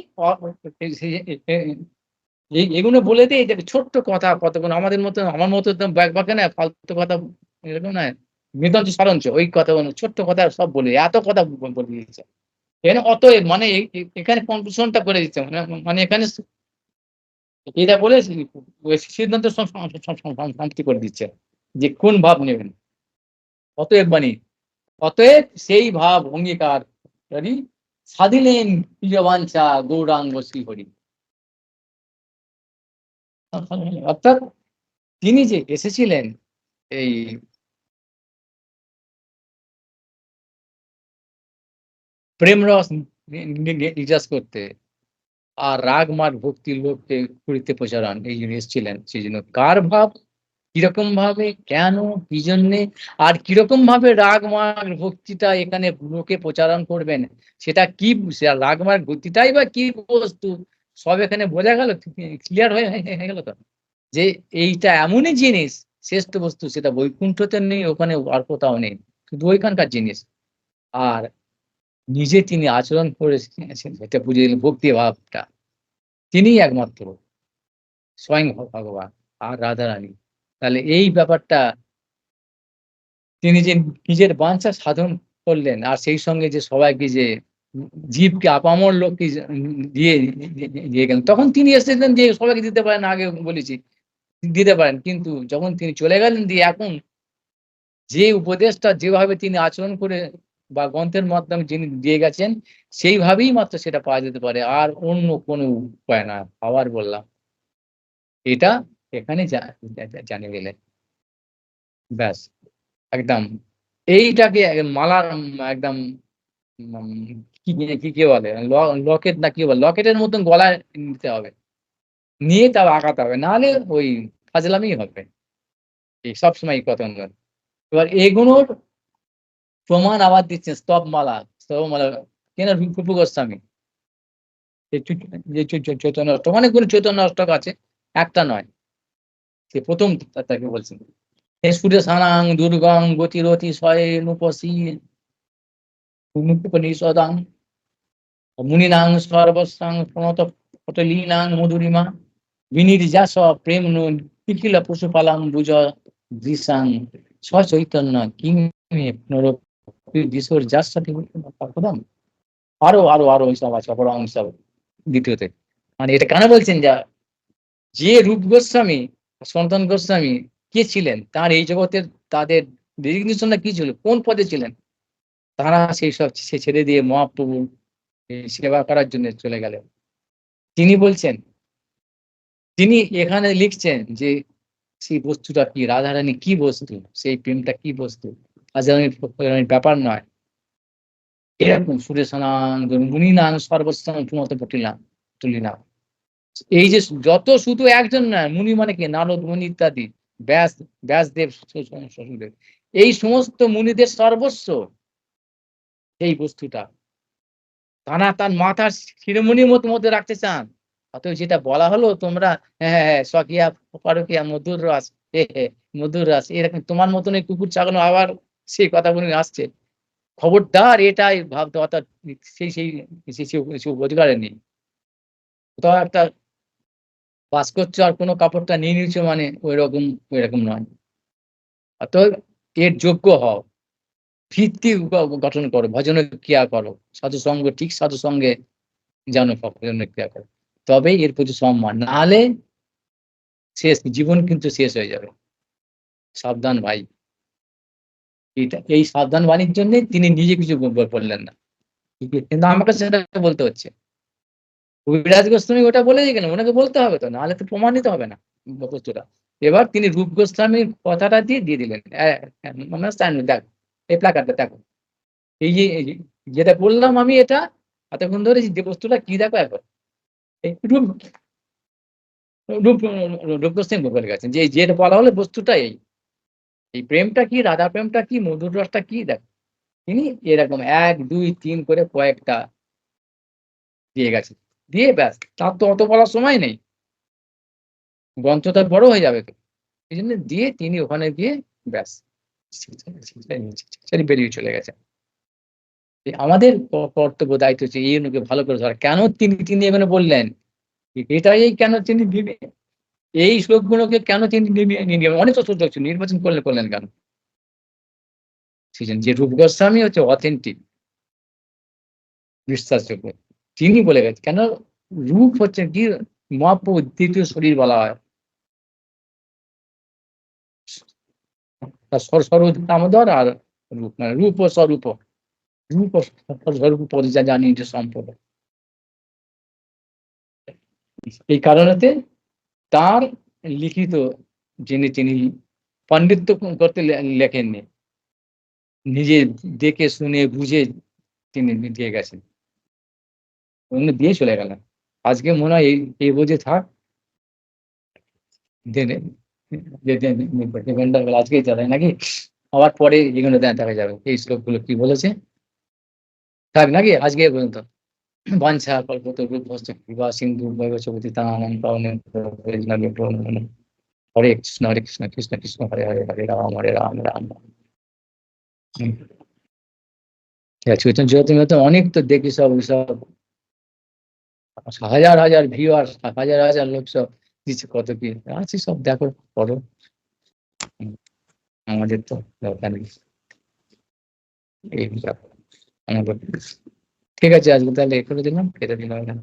এগুলো বলে দেই যে ছোট্ট কথা কতক্ষণ আমাদের মতো আমার মতো তো ব্যাকবাকে না ফালতু কথা এরকম না। মৃদঞ্জ সরঞ্চ ওই কথাগুলো ছোট্ট কথা সব বলে এত কথা বলে দিয়েছে। এখানে অতএব মানে এখানে কনক্লুশনটা করে দিচ্ছে। মানে এখানে এটা বলে সিদ্ধান্ত সমাপ্তি করে দিচ্ছে যে কোন ভাব নেবেন। অতএব মানে অতএব সেই ভাব অঙ্গীকারী সাধিলেন প্রিয়বাঞ্ছা গৌরাঙ্গ শ্রীহরি। অর্থাৎ তিনি যে এসেছিলেন এই প্রেম রস নির্যাস করতে আর রাগ মাগ ভক্তির লোককে করিতে প্রচারণ এই জন্য এসেছিলেন। সেই জন্য কার ভাব, কিরকম ভাবে, কেন, কি জন্যে আর কিরকম ভাবে রাগ মাগ ভক্তিটা এখানে লোকে প্রচারণ করবেন সেটা কি রাগ মাগ ভক্তিটাই বা কি বস্তু সব এখানে বোঝা গেল, ক্লিয়ার হয়ে গেল তো যে এইটা এমনই জিনিস শ্রেষ্ঠ বস্তু সেটা বৈকুণ্ঠতে নেই, ওখানে আর কোথাও নেই, শুধু ওইখানকার জিনিস। আর নিজে তিনি আচরণ করেছেন এটা বুঝে দিলেন ভক্তি ভাবটা তিনিই একমাত্র স্বয়ং ভগবান আর রাধারানী। তাহলে এই ব্যাপারটা তিনি যে নিজের বাঞ্ছা সাধন করলেন আর সেই সঙ্গে যে সবাইকে যে জীবকে আপামর লোককে দিয়ে গেলেন তখন তিনি এসেছিলেন যে সবাইকে দিতে পারেন আগে বলেছি দিতে পারেন কিন্তু যখন তিনি চলে গেলেন দিয়ে এখন যে উপদেশটা যেভাবে তিনি আচরণ করে বা গ্রন্থের মাধ্যমে যিনি দিয়ে গেছেন সেইভাবেই মাত্র সেটা পাওয়া যেতে পারে আর অন্য কোনো উপায় না। আবার বললাম এটা এখানে জানিয়ে গেলেন ব্যাস একদম এইটাকে মালার একদম কি কি বলে লকেট না কি বলে লকেটের মতন গলায় নিতে হবে নিয়ে তাও আঁকাতে হবে নাহলে ওই ফাজলামি হবে। এই সবসময় এই কথা নয়। এবার এগুলোর প্রমাণ আবার দিচ্ছেন স্তবমালা কেন রূপু গোস্বামী যে চৈতন্য অষ্টক অনেকগুলো চৈতন্য অষ্টক আছে একটা নয় সে প্রথম তাকে বলছেন হে সূর্য সানাং দুর্গং গতিরতি শয়ে নুপসী উপনিষদাং মুনিনাং সর্বস্বাং প্রণত পটলীনাং মধুরিমা বিনির্যাস প্রেম নিখিল পশুপালাং বুজ দৃশাং সচৈতন্য কিং দিশোর যার সাথে প্রথম আরো আরো আরো এইসব আছে অপর অংশ দ্বিতীয়তে মানে এটা কেন বলছেন যা যে রূপ গোস্বামী সনাতন গোস্বামী কে ছিলেন তার এই জগতের তাদের ডেজিগনেশনটা কি ছিল কোন পদে ছিলেন তারা সেই সব ছেড়ে দিয়ে মহাপ্রভু সেবা করার জন্য চলে গেলেন। তিনি বলছেন তিনি এখানে লিখছেন যে সেই বস্তুটা কি রাধারানী কি বস্তু সেই প্রেমটা কি বস্তু রাধারানীর ব্যাপার নয় এরকম সুরেশনাং মুনিনাং সর্বস্থান মতো তুলিলাম এই যে যত শুধু একজন নয় মুনি মানে কি নারদ মুনি ইত্যাদি ব্যাসদেব শ্বশুরদেব এই সমস্ত মুনিদের সর্বস্ব এই বস্তুটা তারা তার মাথার শিরোমণির মধ্যে রাখতে চান। অতএব যেটা বলা হলো তোমরা হ্যাঁ স্বকীয়া পরকীয়া মধুর রস মধুর রস এরকম তোমার মতন এই কুকুর ছাগল আবার সেই কথাগুলো আসছে খবরদার এটাই ভাবতে অর্থাৎ সেই সেই সেই অধিকারে নেই কোথাও একটা বাস করছো আর কোনো কাপড়টা নিয়ে নিয়েছো মানে ওইরকম নয়। অতএব এর যোগ্য হও ভিত্তি গঠন করো ভজনের ক্রিয়া করো সাধুসঙ্গ ঠিক সাধুসঙ্গে যেন ভজনের ক্রিয়া করো তবেই এর প্রতি সম্মান নাহলে শেষ জীবন কিন্তু শেষ হয়ে যাবে। সাবধান ভাই এটা এই সাবধান বাণীর জন্য তিনি নিজে কিছু বললেন না কিন্তু আমাকে সেটা বলতে হচ্ছে। কবিরাজ গোস্বামী ওটা বলেছে কেন? ওনাকে বলতে হবে তো, নাহলে তো প্রমাণিত হবে না বস্তুটা। এবার তিনি রূপ গোস্বামীর কথাটা দিয়ে দিলেন। দেখো এই প্ল্যাকার্ডটা দেখো। এই যে যেটা বললাম আমি এটা এতক্ষণ ধরে যে বস্তুটা কি দেখো একবার। এই রূপ রূপ গোস্বামী বলে গেছেন যে যেটা বলা হলো বস্তুটা এই প্রেমটা কি, রাধা প্রেমটা কি, মধুর রসটা কি দেখো। তিনি এরকম ১, ২, ৩ করে কয়েকটা দিয়ে গেছেন। দিয়ে ব্যাস। তার তো অত বলার সময় নেই। গ্রন্থটা বড় হয়ে যাবে তো। এইজন্য দিয়ে তিনি ওখানে গিয়ে ব্যাস সেটা বেরিয়ে চলে গেছেন। আমাদের কর্তব্য দায়িত্ব হচ্ছে এইগুলোকে ভালো করে ধরা। কেন তিনি এখানে বললেন? এটাই কেন তিনি এই শ্লোকগুলোকে কেন তিনি অনেক তো শ্লোক নির্বাচন করলেন কেন? যে রূপ গোস্বামী হচ্ছে অথেন্টিক, বিশ্বাসযোগ্য। তিনি বলে গেছেন। কেন? রূপ হচ্ছে কি মহাপ্রভু দ্বিতীয় শরীর বলা হয়। স্বরূপ দামোদর আর রূপ মানে রূপ ও স্বরূপ। রূপ ও স্বরূপ পরিচয় জানি যে সম্পদ। এই কারণেতে তার লিখিত তিনি পাণ্ডিত্য করতে লেখেননি। নিজে দেখে শুনে বুঝে তিনি দিয়ে গেছেন। অন্য দিয়ে চলে গেলেন। আজকে মনে হয় এই বুঝে থাক দেনে ডিফেন্ডার গুলো আজকেই চালায় নাকি? আবার পরে এগুলো দেখা যাবে এই শ্লোকগুলো কি বলেছে। থাক নাকি আজকে এ পর্যন্ত। বাঞ্ছা কল্পতরুভ্যশ্চ কৃপা সিন্ধু ভৈবচ পতিতানাং পাবনেভ্যো বৈষ্ণবেভ্যো হরে কৃষ্ণ কৃষ্ণ কৃষ্ণ হরে হরে হরে রাম রাম রাম। চৈতন্য চরিতামৃতে অনেক তো দেখি সব হাজার হাজার ভিউয়ার, হাজার হাজার লোক সব দিচ্ছে কত কি আছে সব দেখো পড়ো। আমাদের তো দরকার নেই এই ব্যাপার। আমাদের ঠিক আছে আজকে তাহলে এ করে দিলাম, কেটে দিলাম।